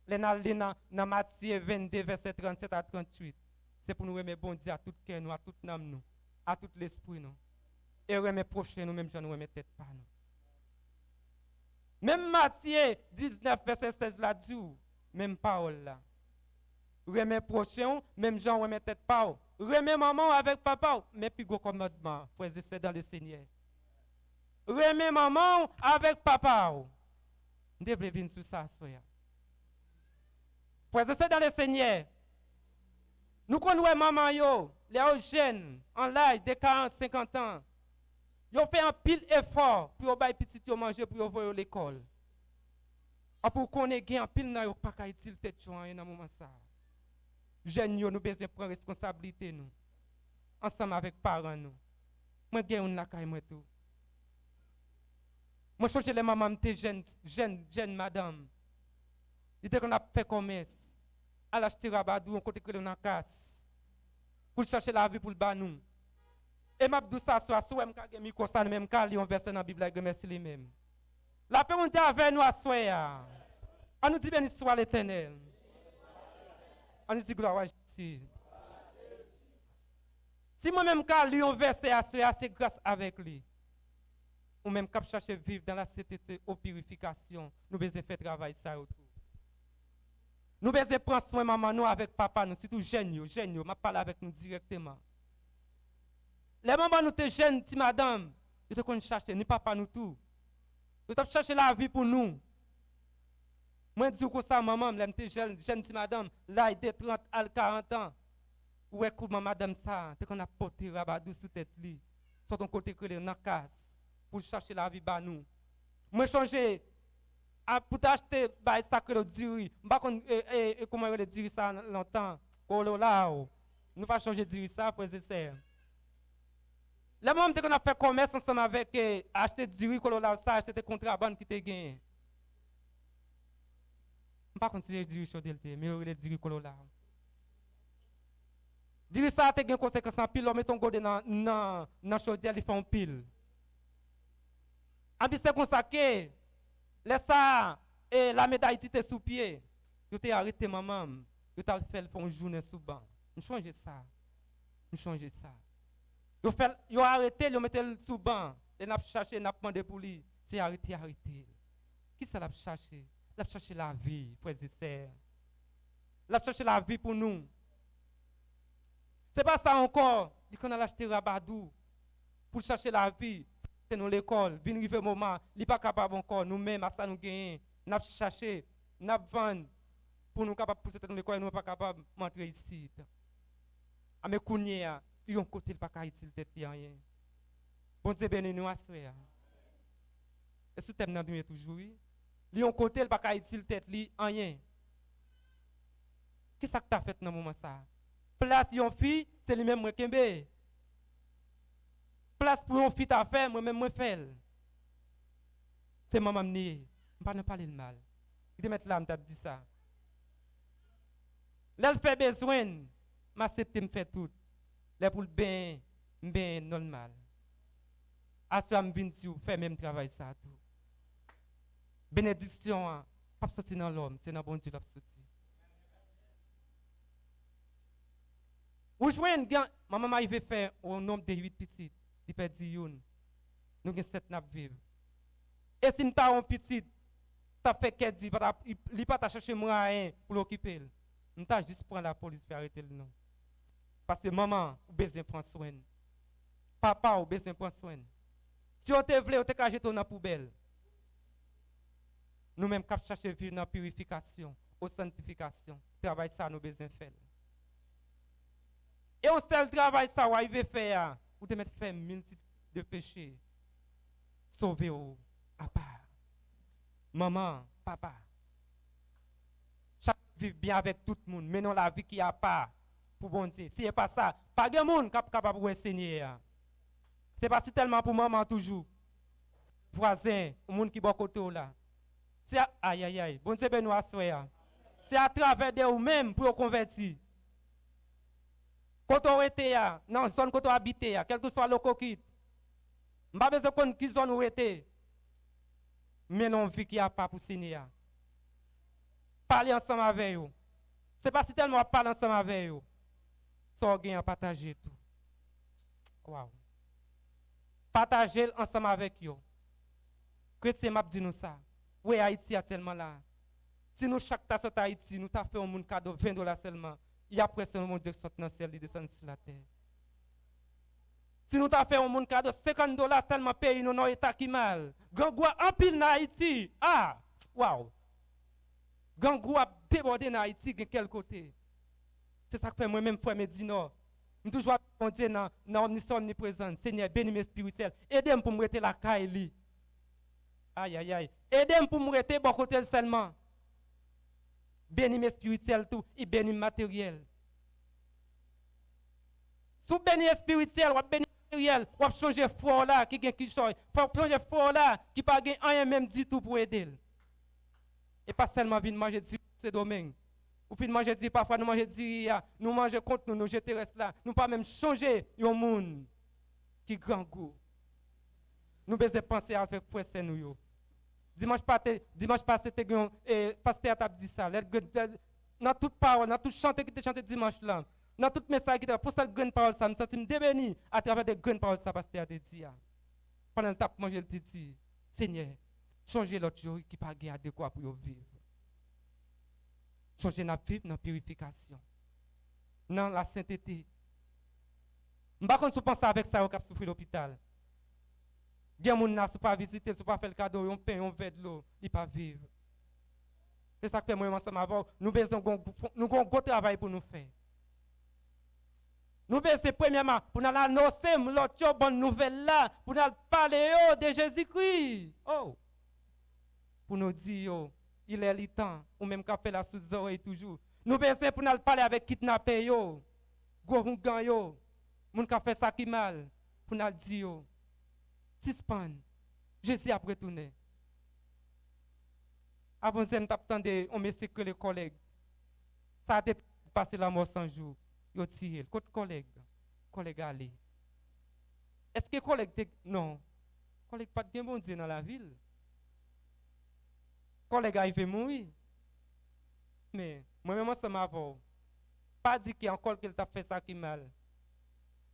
Dans Matthieu 22 verset 37 à 38. C'est pour nous remettre bon Dieu à tout cœur nous, à toute âme nous, à tout l'esprit nous. Et remettre prochain nous même nous remettre tête par nous. Même Matthieu 19, verset 16 là dit, même parole là. Remets prochain, même gens remet tête pas. Remets maman avec papa, mais plus gros commandement, frères et sœurs dans le Seigneur. Remets maman avec papa. Nous devons venir sur ça, frère. Frères et sœurs dans le Seigneur. Nous connaissons maman yo, les jeunes en l'âge de 40, 50 ans. Ils ont fait un pile effort pour qu'ils petit yo manger pour envoyer à l'école. Pour qu'on ait un pile na yo pas ka utile tête joint dans moment ça. Jeunes yo nous besoin prendre responsabilité nous. Ensemble avec parents nous. Moi gagne une la caille moi tout. Moi changer les mamans m'était jeune madame. Il était qu'on a fait commerce. À l'acheter rabadou on côté que on a casse. Pour chercher la vie pour le bas nous. Et m'a dit ça soit soit m'ka gen micro ça même ka li on verset dans Bible que merci lui même. La paix monte avec nous à soya. On nous dit béni soit l'Éternel. On nous dit gloire à Jésus. Si moi-même ka li on verset à soya c'est grâce avec lui. Ou même cap chercher vivre dans la sainteté aux purification, nous besoin faire travail ça autour. Nous besoin prendre soin maman nous avec papa nous surtout jeunes m'a parler avec nous directement. Les mamans nous te jeunes, ti madame, ils te connaissent chercher ni papa nous tout. Ils te chercher la vie pour nous. Moi dis comme ça maman, l'aime te jeune ti madame, là il de 30 à 40 ans. Ou est comment madame ça, te qu'on a porté rabadou sous tête li. Sur ton côté que dans casse pour chercher la vie ba nous. Moi changer pour t'acheter ba sacré de diri. M'pa kon comment le diri ça longtemps. Kolo là. Nous pas changer diri ça frères et sœurs. Les moments qu'on a fait commerce ensemble avec acheter du riz, ça, c'était contrabande qui était gagné. Je ne pas considérer du riz chaud, mais il du riz colola. Du riz ça a des conséquences en pile, on met ton godé dans la chaudière, il fait un pile. Et puis c'est comme ça que, laisse ça, et la médaille était sous pied. Je t'ai arrêté maman, je t'ai fait une journée sous banc. Je change ça. Je change ça. Yo arrêté, yo metté sous banc, et n'a cherché, n'a demandé pour lui, c'est arrêté. Qui ça l'a cherché? L'a cherché la vie, frères et sœurs. L'a cherché la vie pour nous. C'est pas ça encore, dit qu'on a acheté rabadou pour chercher la vie, c'est dans l'école, vient arriver moment, il pas capable encore nous-mêmes à ça nous gagner, n'a cherché, n'a vendre pour nous capable pousser dans l'école, nous pas capable d'entrer ici. À mes kounya ils ont côté pas qu'à utile tête rien. Bon Dieu béni nous assoya. Et sous thème nan toujours. Ils ont côté pas qu'à utile tête li rien. Qui ça que t'as fait dans moment ça? Place yon fille, c'est lui même moi kembe. Place pour yon fille t'a fait, moi même moi fait. C'est maman m'ni. Pas ne parler le mal. Il te mettre là m't'a dit ça. L'elle fait besoin, m'accepter me fait tout. Les pour le bien normal. À ce moment où je fais même travail ça tout. Bénédiction, pas sortir dans l'homme, c'est dans bon Dieu qui sorti. Ou jouer un gars, ma maman il veut faire au nombre de 8 petits, il perd 10 youn. Nous avons 7 nap vivre. Et si nous avons un petit, tu fait qu'elle dit, il pas ta chercher moi rien pour l'occuper. Nous avons juste prendre la police pour arrêter le nom. Parce que maman, ou besoin prendre soin. Papa, ou besoin prendre soin. Si on te voulait, on te cache jeter dans la poubelle. Nous-mêmes, cap chercher vivre dans la purification, aux sanctification. Travail ça, nous besoin faire. Et on seul travail ça, on veut faire, ou te mettre faire multitude de péchés. Sauver à part. Maman, papa. Chaque vivre bien avec tout le monde, mais non la vie qui a pas. Pour bon Dieu. Si ce n'est pas ça, pas de monde capable de enseigner. C'est pas si tellement pour maman toujours. Voisin, le monde qui est côté là. C'est aïe. Bon Dieu ben nous assoya. C'est à travers de vous même pour convertir. Quand on était dans zone quand on habite, quel que soit le coquille. Pas besoin de qui zone où était. Mais non vie qui a pas pour signer. Parler ensemble avec vous. C'est pas si tellement parler ensemble avec vous. Ça gagne à partager tout. Wow. Partager ensemble avec vous. Chrétien m'a dit nous ça. Oui, Haïti a tellement là. Si nous, chaque tasse à Haïti, nous t'avons fait un monde cadeau $20 seulement, il y a presque un monde qui sort dans le ciel, il descend sur la terre. Si nous t'avons fait un monde cadeau $50 tellement pays, nous n'avons état qui mal. Gangou a pile dans Haïti. Ah, waouh. Gangou a débordé dans Haïti, de quel côté? C'est ça que fait moi-même, frère Médino. Je toujours bon Dieu dans omniprésence. Seigneur, bénis-moi spirituel. Aidez-moi pour me rester la caille. Aïe, aïe, aïe. Aidez-moi pour me rester bon côté seulement. Bénis-moi spirituel tout, et bénis matériel. Sous bénis spirituel, ou bénis matériel, ou changer fort là, qui gagne qui change. Faut changer fort là, qui pas gagne rien même du tout pour aider. Et pas seulement venir manger du ce domaine. Ou fin manger du parfois nous manger du nous manger contre nous jeter reste là. Nous pas même changer un monde qui grand goût. Nous besoin penser avec frère c'est nous yo. Dimanche passé pasteur t'a dit ça. Dans toute parole, dans tout chanter qui te chanté dimanche là. Dans tout message qui te pour cette grande parole ça me senti me débéni à travers des grandes paroles ça pasteur te dit. Pendant le tape manger le dit Seigneur, changer l'autre jour qui pas gain adéquat pour vivre. Changer notre vie dans la purification, dans la sainteté. Je ne sais pas si vous pensez avec ça au cap souffrir l'hôpital. Il y a des gens qui ne pas visiter, qui ne pas faire le cadeau, on paye, on verre de l'eau, ils ne pas vivre. C'est ça que moi ensemble avant, nous avons un gros travail pour nous faire. Nous besoin premièrement pour nous annoncer l'autre bonne nouvelle là, pour nous parler de Jésus-Christ. Oh. Pour nous dire il est le temps, ou même qu'à faire la sous oreilles toujours. Nous besoin pour nous parler avec kidnappé yo, gourungan yo, moun ka fait ça qui mal, pour nous dire suspend. Jésus a retourné. Avant ça, nous t'attendais, on me sait que les collègues. Ça a dépassé la mort 100 jours. Yo tiré. Côté collègue allé. Est-ce que collègue non, collègue pas de bon Dieu dans la ville. Collègue arrive mourir. Mais moi-même, ça m'a pas dit qu'il y a encore quelqu'un qui a fait ça qui mal.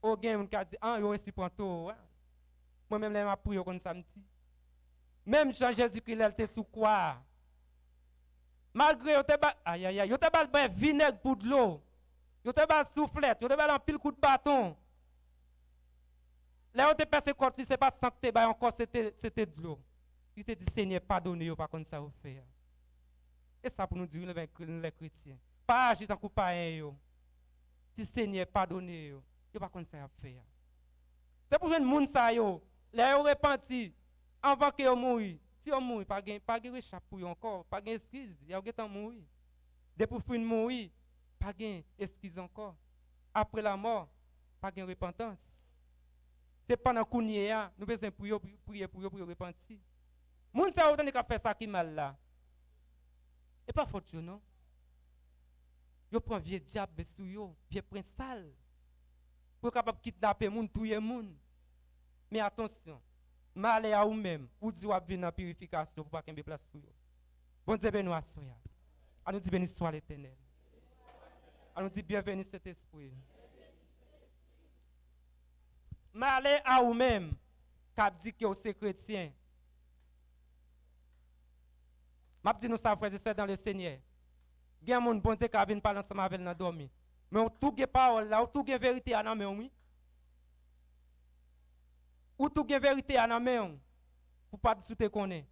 Au gain, on a dit, ah, il aussi prend tout. Moi-même, je m'a prié comme ça. Même Jean-Jésus-Christ, il était sous quoi? Malgré, aïe, aïe, aïe, il était vinaigre pour de l'eau. Il était soufflette, il était un pile coup de bâton. Là, on était passé contre lui, ce n'est pas sancté, encore c'était de l'eau. Il te dit, Seigneur, pardonnez-vous, pas comme ça vous fait. Et ça pour nous dire, les chrétiens. Pas agir tant que pas un. Si Seigneur, pardonnez-vous, pas comme ça vous fait. C'est pour que le monde ça yo. Là, vous repenti avant que vous mouriez. Si vous mourrez, pas de réchappement encore, pas d'excuse, vous avez mourir. Depuis que vous mourir, pas d'excuse encore. Après la mort, pas de repentance. C'est pendant qu'on y est, nous devons prier pour repentir. Moun sa ou tande ka fait ça qui mal là. Et pas faute yo non. Yo prend vieux diable sou yo, vieux prince sale. Pour capable kidnapper moun, tuer moun. Mais attention, malé à ou même, ou di ou venir dans purification pour pas qu'il y ait place pour yo. Bon Dieu béni à soya. A nous dit béni soit l'Éternel. A nous dit bienvenue cet esprit. Malé à ou même, cap dit que c'est chrétien. Je dis nous ça, frère, je sais dans le Seigneur. Il y a des gens bon Dieu qui viennent parler ensemble avec nous dormir. Mais on tout les paroles là, on tout les vérité à la main, oui. Ou tout les vérité à la main, pour pas discuter qu'on est.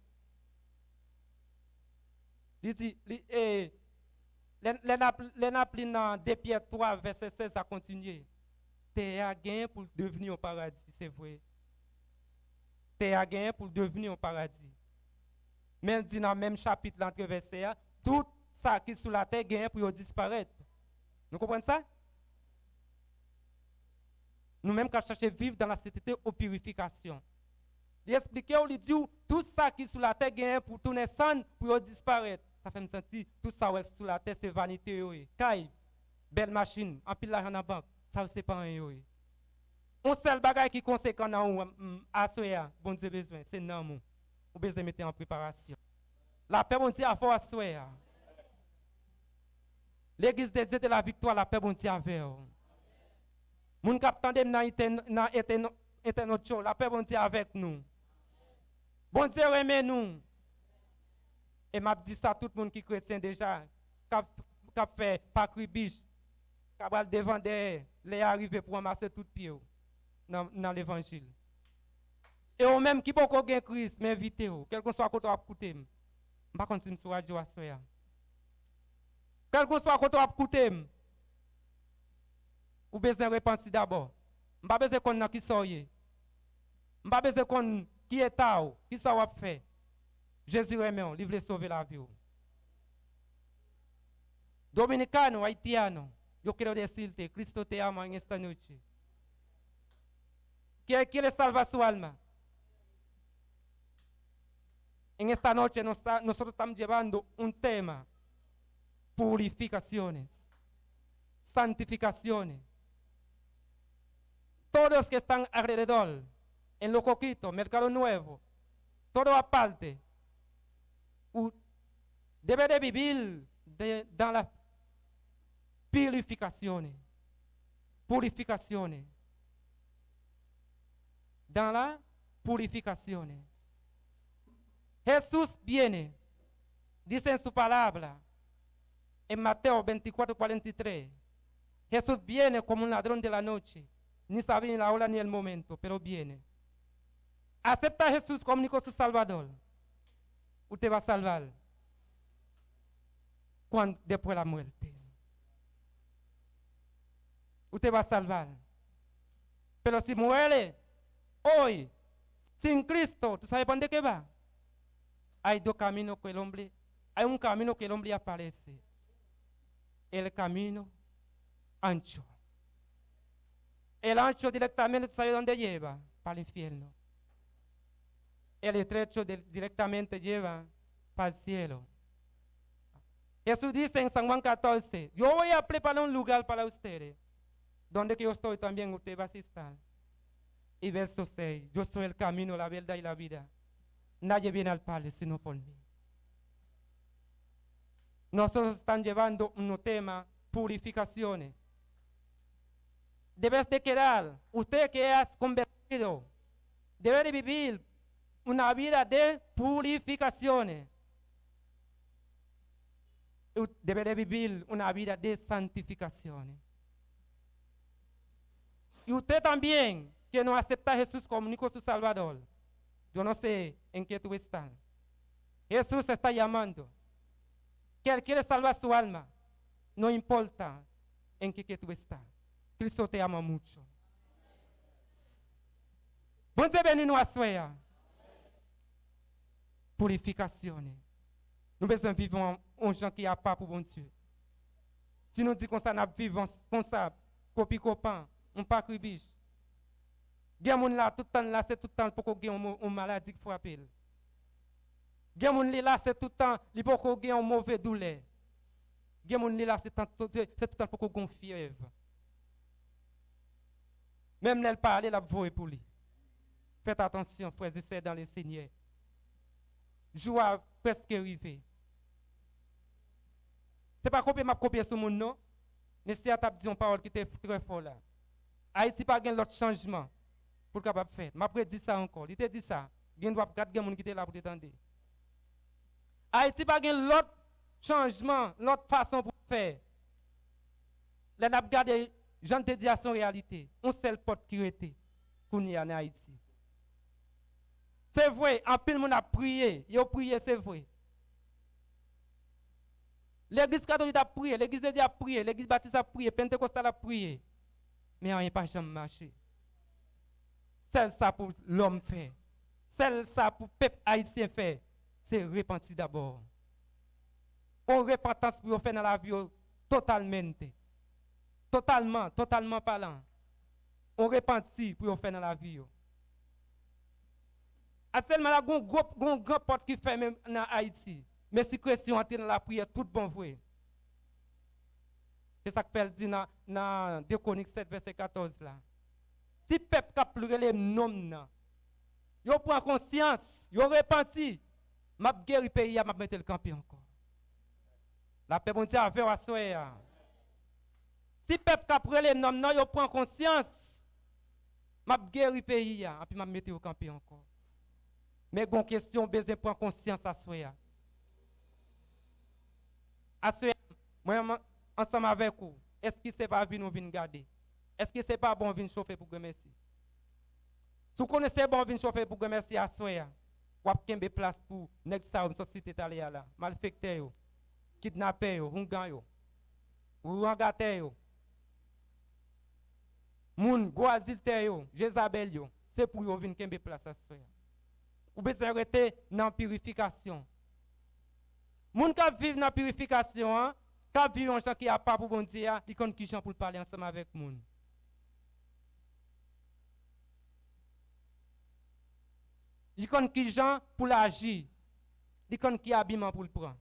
Il dit, les nappelins dans 2 Pierre 3, verset 16 à continuer. T'es à gagner pour devenir au paradis, c'est vrai. T'es à gagner pour devenir au paradis. Mais il dit dans le même chapitre, l'entre verset, tout ça qui est sous la terre gagne pour disparaître. Nous comprenons ça? Nous-mêmes, quand cherchons à vivre dans la sainteté aux purifications. Il explique, il dit, tout ça qui est sous la terre gagne pour tourner sans pour disparaître. Ça fait me sentir, tout ça qui est sous la terre, c'est vanité. Caille, belle machine, en pile l'argent dans la banque, ça c'est pas un. Un seul bagage qui est conséquent dans nous, à ce bon Dieu besoin, c'est non, mon. Vous besoin mettre en préparation. La paix, bon Dieu, a fort à souhait. L'église de Dieu de la victoire, la paix, bon Dieu, avec vous. Moun kap tande dans internet show, la paix, bon Dieu, avec nous. Bon Dieu, remet nous. Et m'a dit ça à tout le monde qui est chrétien déjà, qui a fait pas cribiche, qui a devant les arrivés pour ramasser tout pied dans l'évangile. Et au même qui peut gagner Christ, m'inviter, quel que soit côté à écouter. Je ne sais pas si je suis radio à soya. Quel que soit côté à écouter, ou besoin de repentir d'abord. Je n'ai pas besoin qu'on qui soyez. Je n'ai pas besoin qu'on qui est tao, qui ça va faire. Jésus remet, il veut sauver la vie. Dominicano, haitiano, yo quiero decirte, Cristo te ama en esta noche. Que quiere salvar su alma. En esta noche nosotros estamos llevando un tema, purificaciones, santificaciones. Todos los que están alrededor, en Los Coquitos, Mercado Nuevo, todo aparte, debe de vivir dans las purificaciones. Purificaciones. Dans las purificaciones. Jesús viene, dice en su palabra, en Mateo 24:43, Jesús viene como un ladrón de la noche, ni sabe ni la hora ni el momento, pero viene. Acepta a Jesús como único su Salvador. Usted va a salvar después de la muerte. Usted va a salvar. Pero si muere hoy sin Cristo, ¿tú sabes para dónde que va? Hay dos caminos que el hombre, hay un camino que el hombre aparece. El camino ancho. El ancho directamente, ¿tú sabes dónde lleva? Para el infierno. El estrecho directamente lleva para el cielo. Jesús dice en San Juan 14, yo voy a preparar un lugar para ustedes, donde que yo estoy también usted va a estar. Y verso 6, yo soy el camino, la verdad y la vida. Nadie viene al Padre sino por mí. Nosotros están llevando un tema, purificaciones. Debes de quedar, usted que has convertido, debe de vivir una vida de purificaciones. Debe de vivir una vida de santificaciones. Y usted también, que no acepta a Jesús como único su Salvador, yo no sé en qué tú estás. Jesús está llamando. Que Él quiere salvar su alma. No importa en qué tú estás. Cristo te ama mucho. Bon Dieu béni nous assoya. Purificaciones. Nous besoin vivre en gens qui a pas pour bon Dieu. Si nous disons qu'on ça n'a vivre comme ça, copie copain, on pas cribiche. Gen moun là tout le temps là c'est tout le temps pour qu'on ait une maladie qui frappe. Gen moun là c'est tout le temps il pour qu'on ait une mauvaise douleur. Gen moun là c'est tout le temps pour qu'on ait une fièvre. Même l'elle parle la voix pour lui. Faites attention frères et sœurs dans le Seigneur. Joie presque arrivé. C'est pas copier sur mon nom, mais c'est à ta dit une parole qui était très fort là. Haïti pas gain l'autre changement pour capable faire. M'a prédit ça encore. Il te dit ça. Bien doit quatre gens qui étaient là pour t'entendre. Haïti pas gain l'autre changement, l'autre façon pour faire. Là n'a regardé, j'en te dis à son réalité. On seul porte qui était qu'on y a en Haïti. C'est vrai, en pile monde a prié, il a prié, c'est vrai. L'église catholique a prié, l'église de Dieu a prié, l'église baptiste a prié, Pentecostal a prié. Mais rien pas jamais marché. C'est ça pour l'homme faire. C'est ça pour le peuple haïtien faire. C'est repentir d'abord. On repentance pour faire dans la vie totalement. Totalement parlant. On repentit pour faire dans la vie. Actuellement, il y a une grande porte qui fait même dans Haïti. Mais si Christian entre dans la prière, tout bon vrai. C'est ça que Paul dit dans 2 Chroniques 7, verset 14 là. Si le peuple a pleuré les noms, il prend conscience, il repenti, m'a guéri pays, m'a mettre le camp encore. La paix bon Dieu a fait à soi. Si le peuple a pleuré les noms, il prend conscience, m'a guéri pays, et puis m'a mettre au camp encore. Mais bon question, besoin prendre conscience à soi. moi ensemble avec vous, est-ce que c'est pas venir nous garder? Est-ce que c'est pas bon venir chauffer pour merci? Si vous connaissez bon venir chauffer pour merci à soya, ou à kembe place pour nèg sa une société talia là, malfecteur yo, kidnapper yo, hungan yo, ou rangate yo. Moun goazilter yo, Jezabel yo, c'est pour yo venir kembe place à soya. Ou besoin rester dans purification. Moun qui vivent dans purification, qui vivent en gens qui a pas pour bon Dieu, ils connaissent qui gens pour parler ensemble avec moun. Ils connaissent qui gens pour l'agir. Ils connaissent qui habillement pour le prendre.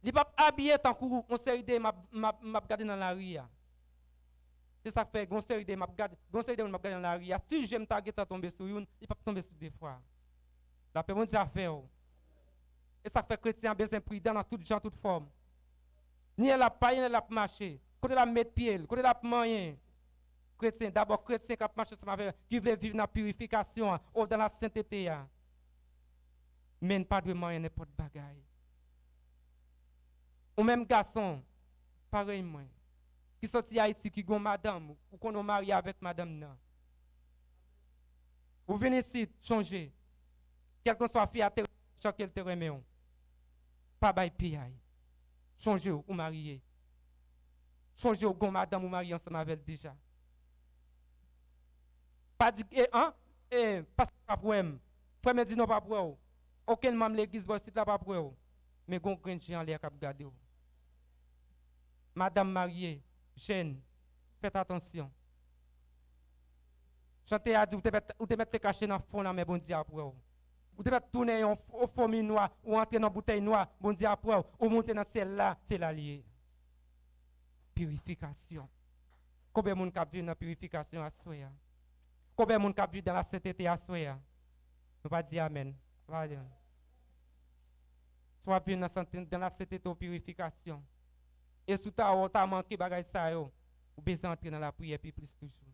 Ils pas habillé tant qu'on série de m'a regarder dans la rue. C'est ça fait gon série de m'a regarder dans la rue. Si j'aime taguer tomber sur une, il pas tomber sur des fois. La paix mon Dieu a fait. Et ça fait chrétien besoin prudent dans toutes gens, toutes formes. Ni elle a pas, ni elle a marché. Côté la mettre pied, côté la moyen. Chrétien, d'abord chrétien qui a marché qui veut vivre dans la purification ou dans la sainteté. Mais pas de moyen n'importe bagaille. Ou même garçon, pareil moi. Qui sorti Haïti qui gon madame ou qu'on est marié avec madame nan. Ou venez ici changer. Quel que soit fille à terre, chaque te remet. Pas bail piaille. Changer ou marié. Changer ou gon madame ou marié ensemble avec déjà. Pas dit pas pas problème. Frère me dit non pas pour. Aucun membre l'église boss là pas pour. Mais gon grand gens les cap garder. Madame mariée, jeune, faites attention. Chantez à dire ou te mettre caché dans fond là mais bon Dieu après. Ou te mettre tourner au fourmi noir ou entrer dans bouteille noire, bon Dieu après ou monter dans celle-là, c'est l'allié. Purification. Combien de monde qui vit dans la purification à soi? Combien de monde qui vit dans la sainteté à soi? Nous pas dire amen. Soit vivre dans la sainteté ou purification. Et sous ta ou ta manqué bagay sa yo, ou besoin entrer dans la prière puis plus toujours.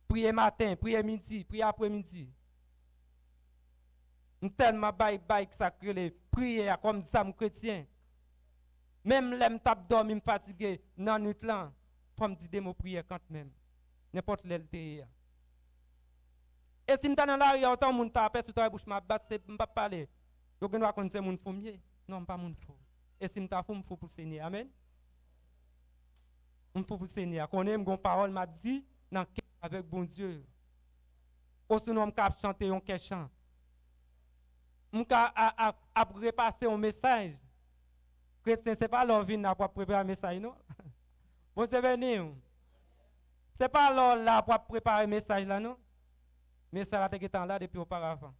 Prier matin, prier midi, prier après-midi. Nous tellement bail sacré les prières comme ça chrétien. Même l'aime tap dormir fatigué dans nuit là, faut me dire des mots prière quand même. N'importe l'LTE. Et si m'ta dans la rue autant moun tape sur ta bouche m'a battre c'est m'pa parler. Yo gen wa connaître moun fumier. Non pas moun fou. Et si m'ta fou pour Seigneur. Amen. M'fou pour Seigneur. Connais m'gon parole m'a dit dans avec bon Dieu. Ou sinon m'ka chanter un quel chant. M'ka a repasser un message. Chrétien c'est pas leur vie n'a pas préparer un message non. Bon c'est venir. C'est pas leur là pour préparer un message là non. Mais ça là t'es là depuis auparavant.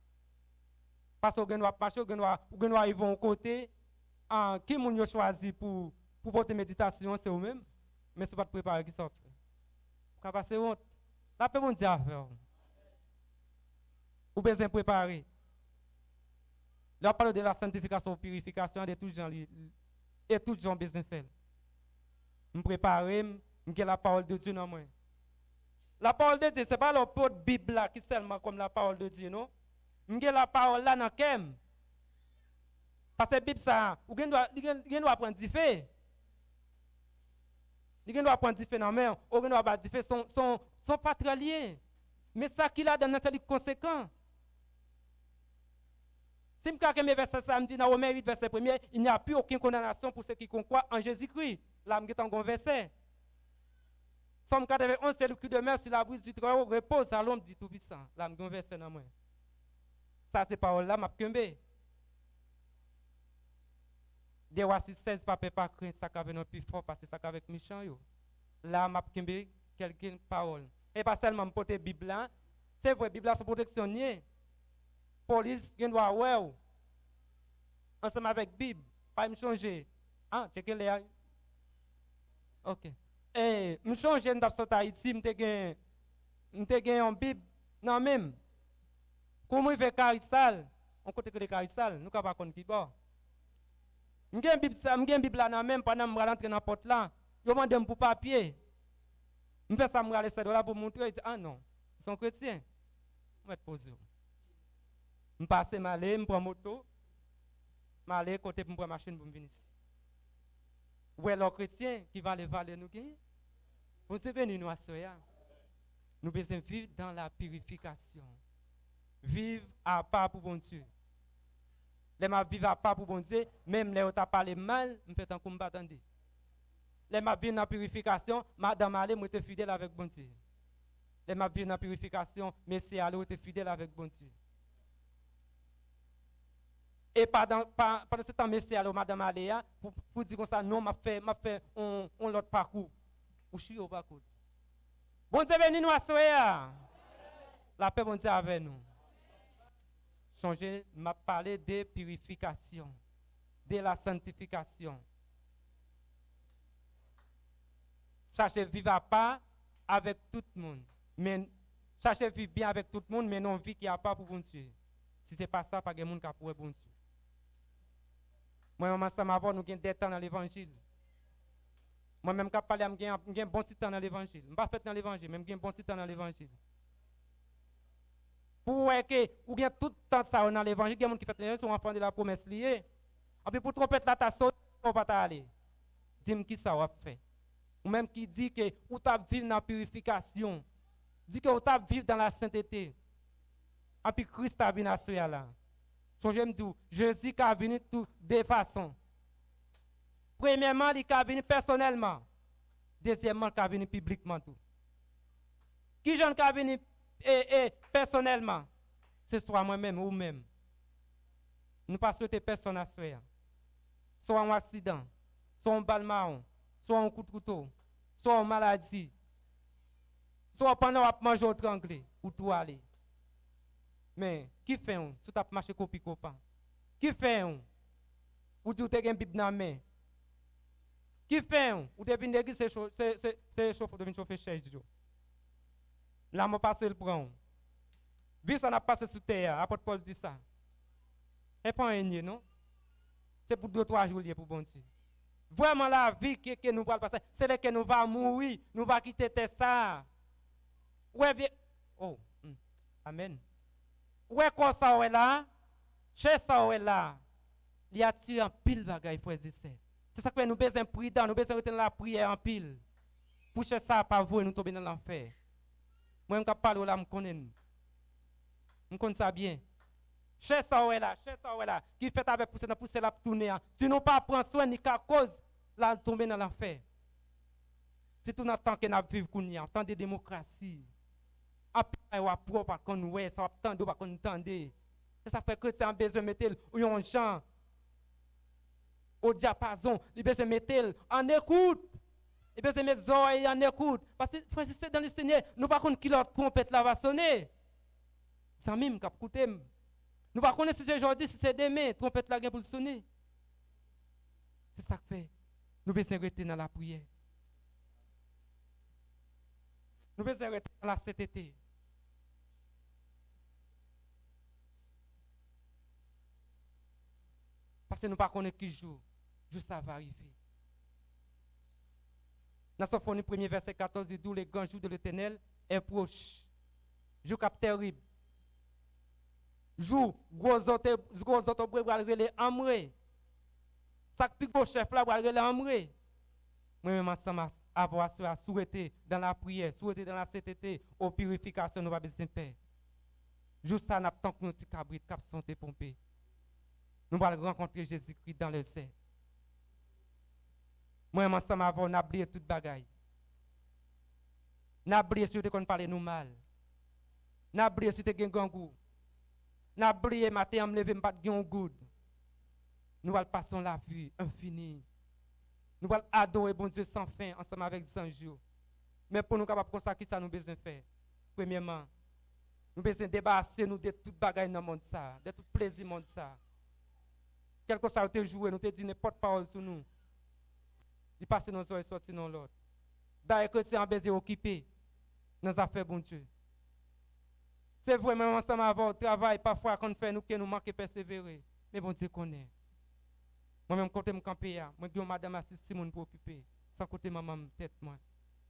Parce que doit marcher, ou doit arriver au côté qui moun yo choisi pour porter méditation c'est eux même mais c'est pas de préparer qui sort. Quand passer honte. La paix mon Dieu à faire. Ou besoin préparer. Là parle de la sanctification, purification de tous gens et tous gens besoin faire. Me préparer, me la parole de Dieu dans moi. La parole de Dieu c'est pas le pot de Bible là qui seulement comme la parole de Dieu non. Me la parole là dans kem. Parce que Bible ça, ou doit apprendre diffé. Il doit apprendre diffé dans main, ou doit pas diffé sont pas très liés. Mais ça qu'il a dans notre conséquent. Si me calque mes versets samedi dans Romains 8 verset 1er, il n'y a plus aucune condamnation pour ceux qui croient en Jésus-Christ. Là me en verset. Somme 91 c'est le cri de mer sur la brise du trône repose à l'homme du tout-puissant. Là me verset dans moi. Ça c'est parole là m'a kembe. Des rois 16 pas pas craindre ça qu'avec non plus fort parce que ça qu'avec méchant yo. Là m'a kembe quelqu'un parole. Et pas seulement porter Bible là, c'est vrai Bible là son protectionnier. Police gen doit ouais. Ensemble avec Bible, pas me changer. Ah, checker les. OK. Eh, me changer dans Haïti, m'te gen en Bible non même. Comment il fait carissal? On côté que les carissal, nous pas connait qui bon. M'gen Bible là même pendant me rentrer dans porte là, yo mandem pour papier. Me fait ça me aller $7 pour montrer, ah non, ils sont chrétiens. On va te poser. Me passer malé, me prend moto. m'aller côté pour prendre machine pour venir ici. Ouais, les chrétiens qui va les valer nous gagner. Bon Dieu béni nous à soya. Nous besoin vivre dans la purification. Vivre à part pour bon Dieu. Les ma vivre à part pour bon Dieu, même les autres parlé mal, me fait un combat attendez. Les ma vivre dans la purification, madame allez moi être fidèle avec bon Dieu. Les ma vivre dans la purification, messieurs allez être fidèle avec bon Dieu. Et pendant ce temps, messieurs allez madame allez pour dire comme ça non, m'a fait on l'autre parcours. Ou je suis au parcours. Bon Dieu béni nous à soya. La paix bon Dieu avec nous. Changer, m'a parlé de purification, de la sanctification. Cherchez vivre à part avec tout le monde. Mais cherchez vivre bien avec tout le monde, mais non vie qui a pas pour bon Dieu. Si ce n'est pas ça, pas de monde qui a pour bon Dieu. Moi-même, ensemble avant, nous avons des temps dans l'évangile. Moi-même, quand je parle, j'ai un bon petit temps dans l'évangile. Je ne suis pas fait dans l'évangile, mais j'ai un bon petit temps dans l'évangile. Pour que, ou bien tout le temps ça dans l'évangile, il y a des gens qui font l'évangile, sont enfants de la promesse liée. Et puis pour tromper là, tu as sauté, tu vas pas aller. Dis-moi qui ça va faire. Ou même qui dit que ou tu vivre dans la purification. Dit que ou tu vivre dans la sainteté. Et puis Christ a venu à ce là. Je me dis, Jésus a venu de deux façons. Premièrement, il a venu personnellement. Deuxièmement, il a venu publiquement. Tout. Qui j'en a venu personnellement? Ce soit moi-même ou même. Nous pas souhaiter personne à faire. Soit un accident, soit un balmaon, soit un coup de couteau, soit une maladie, soit pendant qu'on mange au anglais ou tout aller. Mais qui fait un? Si tu as marché copi copain. Qui fait un? Ou tu as une Bible dans la main. Qui fait un? Ou tu as une église, c'est chauffeur de chauffer chez Dieu. Là, je passe le prend. Vu ça n'a passé sur terre, apôtre Paul dit ça. Et pas un nier, non? C'est pour 2-3 jours pour bon Dieu. Vraiment la vie que nous allons passer, c'est là que nous allons mourir, nous allons quitter ça. Ouais, bien. Oh, amen. Ouais, quoi ça est là? Chez ça est là. Il y a tiré en pile bagaille pour exister. C'est ça que nous besoin de prier, nous besoin de la prière en pile. Pour chercher ça, pas vous, nous tomber dans l'enfer. Moi, je parle là, je connais. Je connais ça bien. Chez ça est là, qui fait avec pousser la tourner. Si nous pas prendre soin ni qu'à cause, là, tomber dans l'enfer. C'est tout notre temps que nous vivons qu'on y a, temps de démocratie. Après, on a propre qu'on nous voit, ça va attendre, pas qu'on entende. Ça fait que c'est un besoin de mettre un chant au diapason, il besoin de mettre en écoute. Il besoin de mettre oreilles en écoute. Parce que, frère, c'est dans le Seigneur, nous ne savons pas qui l'autre trompette là va sonner. C'est un mime qui a écouté. Nous ne savons pas si c'est aujourd'hui, si c'est demain, trompette là pour le sonner. C'est ça que fait. Nous besoin de rester dans la prière. Nous besoin de rester dans la sainteté. Parce que nous ne savons pas qui joue. Juste ça va arriver. Dans Sophonie 1er verset 14, il dit le grand jour de l'Éternel est proche. Jour cap terrible. Jour gros autres pour aller amré. Ça plus gros chef là pour aller amré. Moi-même ensemble avoir souhaité dans la prière, souhaité dans la sainteté, aux purifications nous va besoin de paix. Juste ça n'a pas tant que nous petit cabrit cap sont pompés. Nous allons rencontrer Jésus-Christ dans le ciel. Moi, ensemble, avant, on a oublié toute bagaille. On a oublié si on parle nous mal. On a oublié si on a un goût. On a oublié matin, on me lever, pas de goût. Nous allons passer la vie infinie. Nous allons adorer bon Dieu sans fin, ensemble avec 100 jours. Mais pour nous capables de consacrer ça, nous avons besoin de faire. Premièrement, nous avons besoin de débarrasser nous de toute bagaille dans le monde, de tout plaisir dans le monde. Quelque chose te joué, nous te dit n'importe parole sur nous. Il passe dans nos oreilles, sorti dans l'autre. D'ailleurs, que c'est un baiser occupé dans les affaires, bon Dieu. C'est vrai, même ensemble avant le travail, parfois, quand on fait, nous manquons de persévérer. Mais bon Dieu connaît. Moi-même, quand je me camper, moi, je dis madame assise Simone pour occuper. Sans côté maman, tête, moi.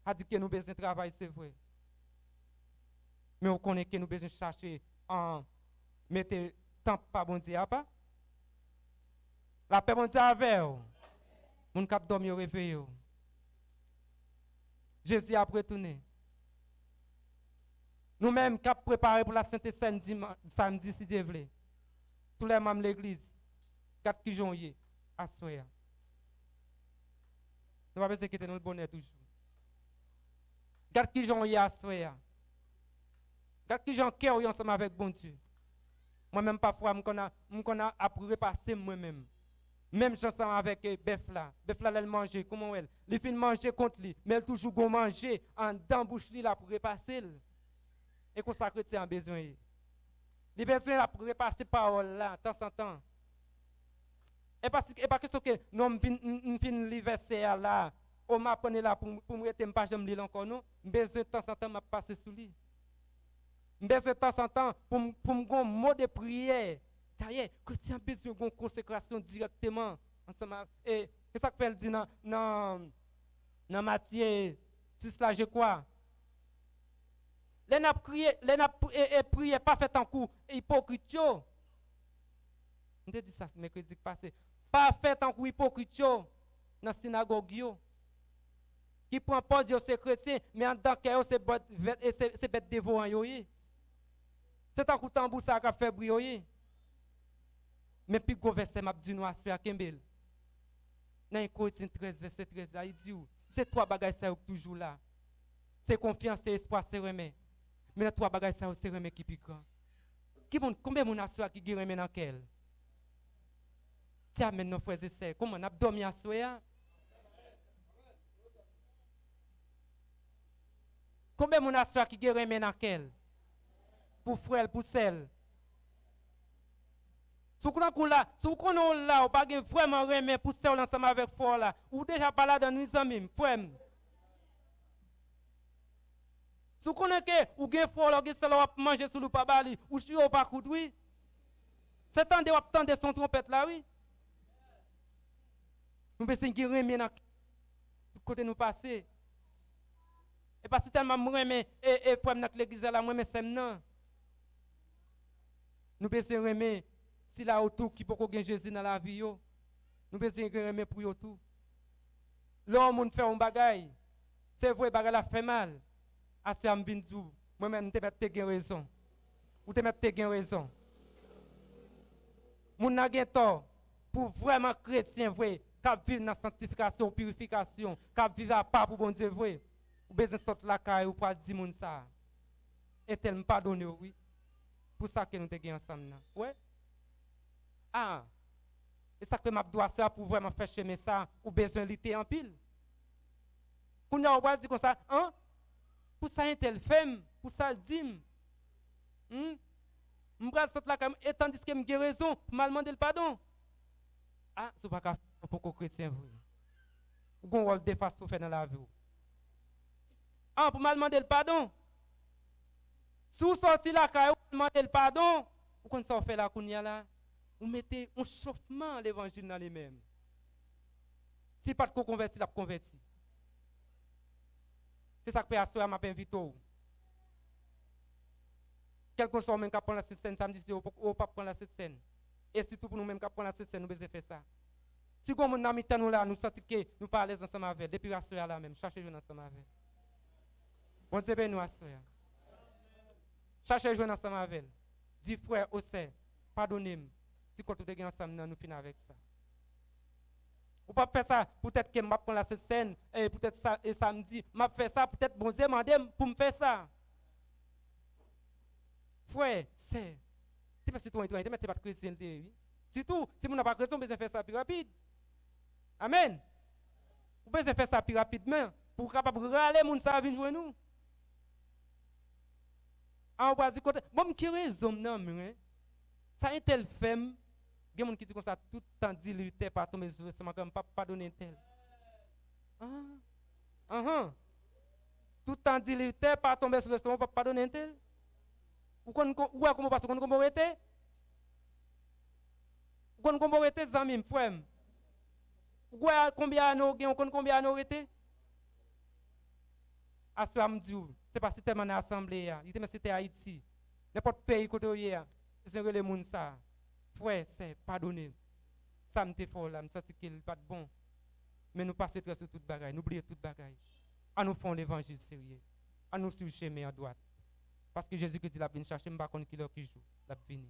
A dit que nous besoin de travail, c'est vrai. Mais on connaît que nous besoin de chercher en mettre temps pas bon Dieu, pas. La paix mon Dieu avec vous. Mon cap dormi au réveil. Jésus a retourné. Nous-mêmes, cap préparé pour la Sainte Seine samedi, si Dieu veut. Tous les membres de l'église, 4 qui janvier, à soir. Nous ne pouvons pas nous le bonheur toujours. 4 qui janvier, à soir. 4 qui janvier, cœur ensemble avec bon Dieu. Moi-même, parfois, je connais à repasser moi-même. Même ensemble avec Bœuf là. Bœuf là, elle mange. Comment elle? Elle fait manger contre lui. Mais elle toujours go manger en dans bouche là pour repasser. Et qu'on ça chrétien a besoin. Les besoin là pour repasser parole là, de temps en temps. Et pas question que nous fin li verset là, on m'a pris là pour me rester pas jamais lire encore non. Besoin de temps en temps m'a passer sous lui. Besoin de temps en temps pour me mot de prière. D'ailleurs, chrétien a besoin de consécration directement ensemble. Et qu'est-ce que fait dit dans Matthieu 6 là, je crois. Les n'a prié pas fait en coup hypocrite. On te dit ça mercredi passé. Pas fait en coup hypocrite dans la synagogue qui prend pas Dieu c'est chrétien mais en tant que c'est bête dévorant yo. C'est un coup tambour ça qu'a fait briller. Mais puis go verset m'a dit nous à Kembel. Dans Corinthiens 13 verset 13 là il dit c'est trois bagages ça toujours là. C'est confiance, c'est espoir, c'est remède. Mais les trois bagages ça c'est remède qui piquant. Combien mon assoir qui remède dans quel? Tiens maintenant frères et sœurs, comment on a dormi à soir? Combien mon assoir qui remède dans quel? Pour frère, pour celle. Si vous êtes là, vous pas vraiment remède pour celle ensemble avec frère là, ou déjà pas là dans nous amis, frère. Si vous connaissez que vous avez frère qui va manger sur le pabali, ou si vous pas coudre, oui. C'est temps de attendre son trompette là, oui. Nous pensons qu'il remet dans le côté nous passer. Et parce que tellement nous remet et pour dans l'église là, moi mais c'est non. Nous pensons remet si là autour qui peut gagner Jésus dans la vie yo. Nous pensons remet pour yo tout. L'homme fait un bagaille. C'est vrai bagaille la fait mal. Assez am binzou. Moi-même te mettre te raison. Ou te mettre te raison. Moun n'a gen tort pour vraiment chrétien vrai, qui vivre dans la sanctification, purification, qui vivre à part pour bon Dieu vrai. Ou besoin sortir la caille ou pas dire moun ça. Et tel me pardonner oui. Pour ça que nous te gen ensemble là. Ouais. Ah. Et ça que m'a doit ça pour vraiment faire chemin ça ou besoin lutter en pile. Qu'on a pas dit comme ça, hein? Pour ça un tel femme, pour ça le dim. M'bral sortir la caille et tandis que m'ai raison pour mal demander le pardon. Ah, c'est pas grave pour chrétien vous. Ou gon rôle de face pour faire dans la vie. Ah, pour mal demander le pardon. Si vous sortez la caille ou demander le pardon, ou quand ça fait la kounya là, vous mettez un chauffement l'évangile dans les mêmes. Si pas de converti, la converti. C'est ça que Péassoa m'a invité. Quelqu'un soit même qui prend la scène samedi, ou pas prendre la scène. Et surtout pour nous-mêmes qui prendre la scène, nous devons faire ça. Si nous sommes dans nous là, nous sentons que nous parlons ensemble avec, depuis la soirée là même, cherchez jouer ensemble avec. Bon Dieu bénisse nous à soirée. Cherchez jouer ensemble avec. Dis frère, aussi, pardonnez-moi. Si quand nous sommes ensemble, nous finissons avec ça. Ou pas faire ça, peut-être que je vais prendre la scène, et peut-être ça, et samedi, je vais faire ça, peut-être bon Dieu m'a demandé pour me faire ça. Frère, c'est. Tu pas citoyen, tu n'es pas chrétien. Surtout, si vous n'avez pas chrétien, vous besoin faire ça plus rapide. Amen. Vous besoin faire ça plus rapidement pour capable râler moun ça venir jouer nous. En bas du côté, bon qui raison non mais ça est tel femme, il y a moun qui dit comme ça tout temps dit lui t'es pas tomber sur ça comme pas pardonner tel. Tout temps dit lui t'es pas tomber sur le stomac pas pardonner tel. Ou comment passe qu'on comment arrêter? Ou comment arrêter zami frère? Ou combien nous gagne combien nous arrêter? Aswa me dit c'est pas si tellement dans assemblée il était mais c'était Haïti. N'importe pays côté hier, c'est le monde ça. Frère, c'est pardonner. ça me te fort là, me senti qu'il pas de bon. Mais nous passer très sur toute bagaille, nous oublier toute bagaille. À nous faire l'évangile sérieux. À nous suivre chemin à droite. Parce que Jésus qui dit la vient chercher, je ne sais pas qui qui joue, la vini.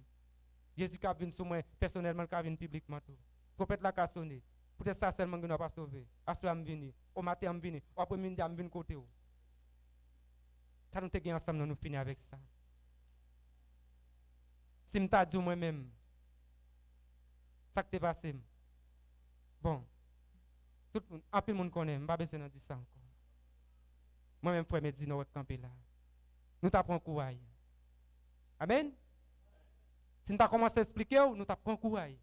Jésus qui a venu sur moi personnellement, qui a venu publiquement tout. Prophète la a sonné. Peut-être ça seulement que nous pas sauvé. À ce moment venu, au matin je venu, au après-midi je venu côté. Ça nous te ensemble, nous finir avec ça. Si je t'ai dit moi-même, ça qui t'est passé. Bon, tout le monde, un peu de monde connaît, je n'ai pas besoin de dire ça encore. Moi-même, frère, me dit, nous camper là. Nous t'apprenons courage. Amen. Si nous avons commencé à expliquer, nous t'apprenons courage.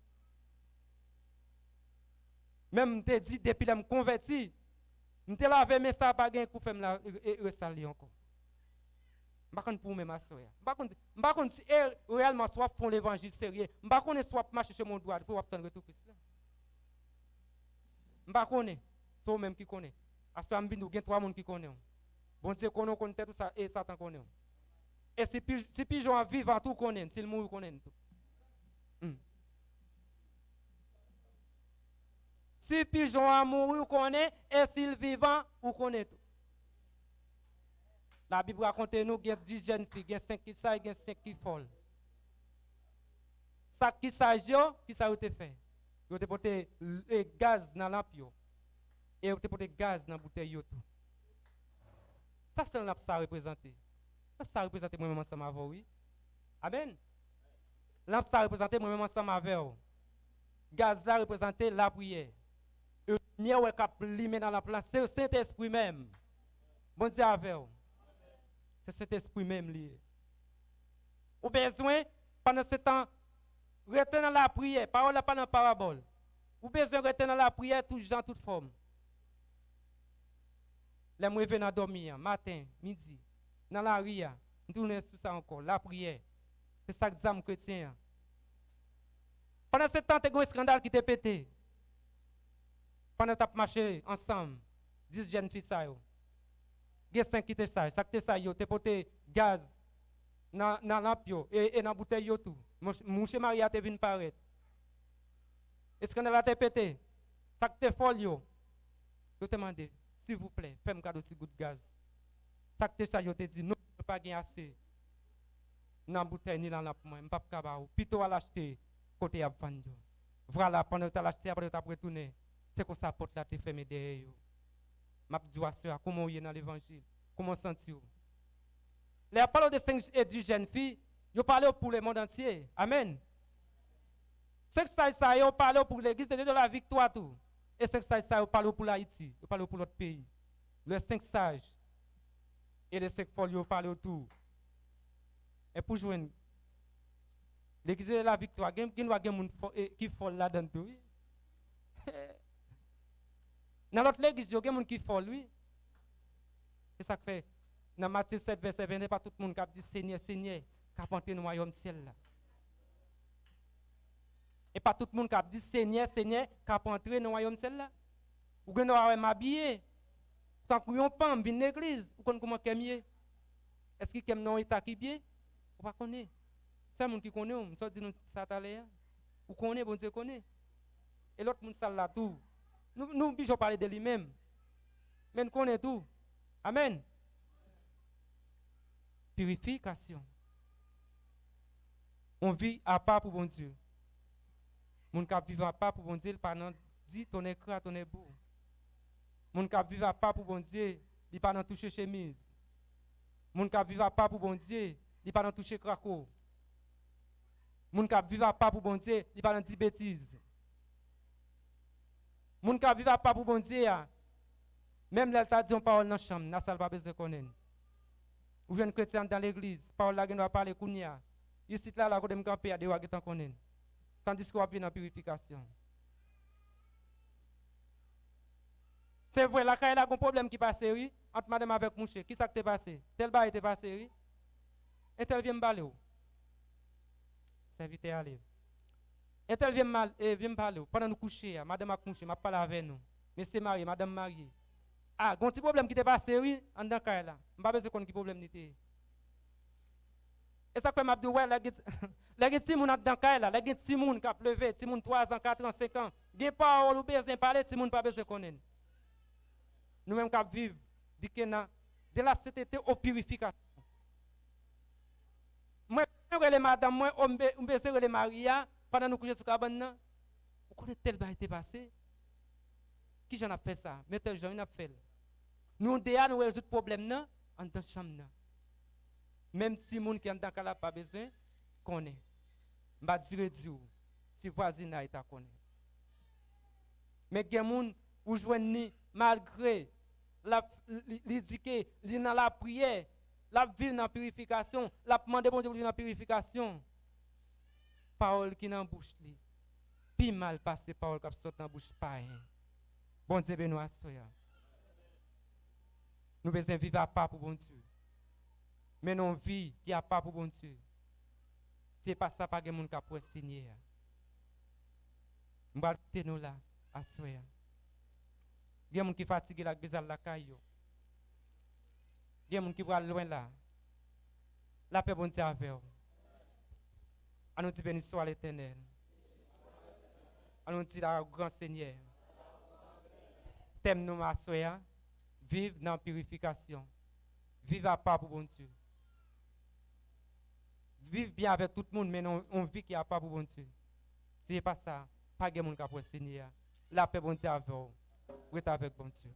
Même je t'ai dit, depuis que je me converti, je t'ai lavé mes ça pas gain pour faire la ressalir encore. Je ne sais pas pour mes soeur. Je ne sais pas si réellement soit font l'évangile sérieux. Je ne sais pas soit marcher chez mon droit pour obtenir tout Christ là. Je ne sais pas, c'est eux-mêmes qui connaissent. À ce moment-là, il y a 3 personnes qui connaissent. Bon Dieu connaît tout ça et Satan connaît. Et si pigeon vivant tout connaît, s'il mourut connaît tout. Si pigeon a mouru connaît et s'il vivant ou connaît tout. La Bible raconte nous qu'il y a 10 jeunes filles, il y a 5 qui savent, il y a 5 qui folles. Ça qui savent, qui ça a été fait. Ils ont porté gaz dans la lampe et ils ont porté gaz dans la bouteille tout. Ça c'est ce que ça représente. Ça représente moi-même ensemble avec oui. Amen. Ça représente moi-même ensemble avec vous. Gaz là représente la prière. Le mieux est capable dans la place, c'est le Saint-Esprit même. Bon Dieu avec vous. C'est cet esprit même lié. Au besoin, pendant ce temps, rester dans la prière, parole pas dans la parabole. Ou besoin de rester dans la prière, tout gens, toute forme. Les mots viennent dormir, matin, midi, dans la ria, nous tournons sur ça encore, la prière. C'est ça que les chrétiens. Pendant ce temps, tu as un scandale qui t'est pété. Pendant que tu as marché ensemble, 10 jeunes filles, ça. Il y a 5 qui te sage. Ça qui te sage, tu as porté gaz dans la lampe et dans la bouteille. Mon chez Maria te venu paraître. Est-ce qu'on a été pété? Ça qui te folle, je te demande, s'il vous plaît, fais-moi cadeau de goutte de gaz. Ça qui te sage, je te dis, non, je ne peux pas gagner assez. Dans la bouteille ni dans la lampe, je ne peux pas capable. Plutôt à l'acheter, côté à vendre. Voilà, pendant que tu as acheté, après tu as retourné. C'est comme ça, la porte là, tu es fermé derrière. Je dis à soeur, comment vous êtes dans l'évangile? Comment sentez-vous? Les paroles de 5 et 10 jeunes filles, ils parlent pour le monde entier. Amen. 5 sages, ils parlent pour l'église de la victoire. Tout. Et 5 sages, ils parlent pour l'Haïti. Ils parlent pour l'autre pays. Les 5 sages et les 5 folles, ils parlent autour. Et pour jouer l'église de la victoire, il y a des gens qui font là-dedans. Dans l'autre église, il y a des gens qui font lui. Et ça fait, dans Matthieu 7, verset 20, pas tout le monde qui a dit Seigneur, Seigneur, qui a entré dans le royaume ciel là. Et pas tout le monde qui a dit Seigneur, Seigneur, qui a entré dans le royaume ciel là. Ou bien on m'habiller. Tant qu'on yon pas, vient l'église, ou comment qu'est est-ce qu'il y a un état qui bien? On pas connaît. C'est le monde qui connaît, on dit nous ça t'allait. Ou connaît, bon Dieu connaît. Et l'autre monde ça là tout. Nous pouvons parler de lui-même. Mais nous connaissons tout. Amen. Purification. On vit à part pour bon Dieu. Mon cap vivre à part pour bon Dieu, pendant dit ton écran, ton ébout. Mon cap vivre à part pour bon Dieu, il pas dans toucher chemise. Mon cap vivre à part pour bon Dieu, il pas dans toucher craco. Mon cap vivre à part pour bon Dieu, il pas dans dire bêtises. Mon cap vivre à part pour bon Dieu, même là t'a dit on parole dans chambre, n'a ça pas besoin de connaître. Ou jeune chrétien dans l'église, parole là qui doit parler kounia. Ici là là côté me camper à devoir que connaître. Tandis qu'on vient dans purification. C'est vrai, là, quand il y a un problème qui passe, oui, entre madame avec mon chien, qui ça qui t'est passé? Tel bas était passé, oui. Et tel vient me parler. Serviteur aller. Et tel vient me parler. Pendant nous coucher, madame a couché, m'a parlé avec nous. Mais c'est marié, madame mariée. Ah, un petit problème qui t'est passé, oui, en dans là. Je ne sais pas si qui problème n'était. Et ça, quand m'a dit, ouais, là, Les gens qui sont dans caille là, les gens qui sont qui pleuvé, qui sont 3 ans, 4 ans, 5 ans, gen parole ou besoin parler, qui sont pas besoin connaître. Nous même qui vivre dit que de la CTT au purification. Moi les madame moi on besoin les Maria pendant nous coucher sur cabane là. Vous connaissez tel bail été passé. Qui j'en a fait ça? Mais tel gens a fait. Nous déjà nous résoudre problème là en dans chambre là. Même si moun qui en dans cas pas besoin connaît. M'a dire si voisinage ta connaît. Mais gen moun ou joindre malgré l'éduquer, li dans la prière, la vivre dans la purification, la demander bon Dieu pour vivre dans la purification. Parole qui dans bouche li. Pi mal passer parole qui sort dans bouche païen. Bon Dieu bénisse soya. Nous besoin vivre à part pour bon Dieu. Mais non vie qui a pas pour bon Dieu. C'est pas ça pas gen moun ka pour signer. M'ba nous là à soya. Gen moun qui fatigué la bezal la kayo. Gen moun qui va loin là. La paix bon Dieu avec vous. À nous dire béni soit l'Éternel. À nous dire la grand Seigneur. Thème nous ma soya. Vive dans la purification. Vive à part pour bon Dieu. Vive bien avec tout le monde, mais non, on vit qu'il n'y a pas pour bon Dieu. Si ce n'est pas ça, pas de monde qui a pour Seigneur. La paix bon Dieu avec vous. Vous êtes avec bon Dieu.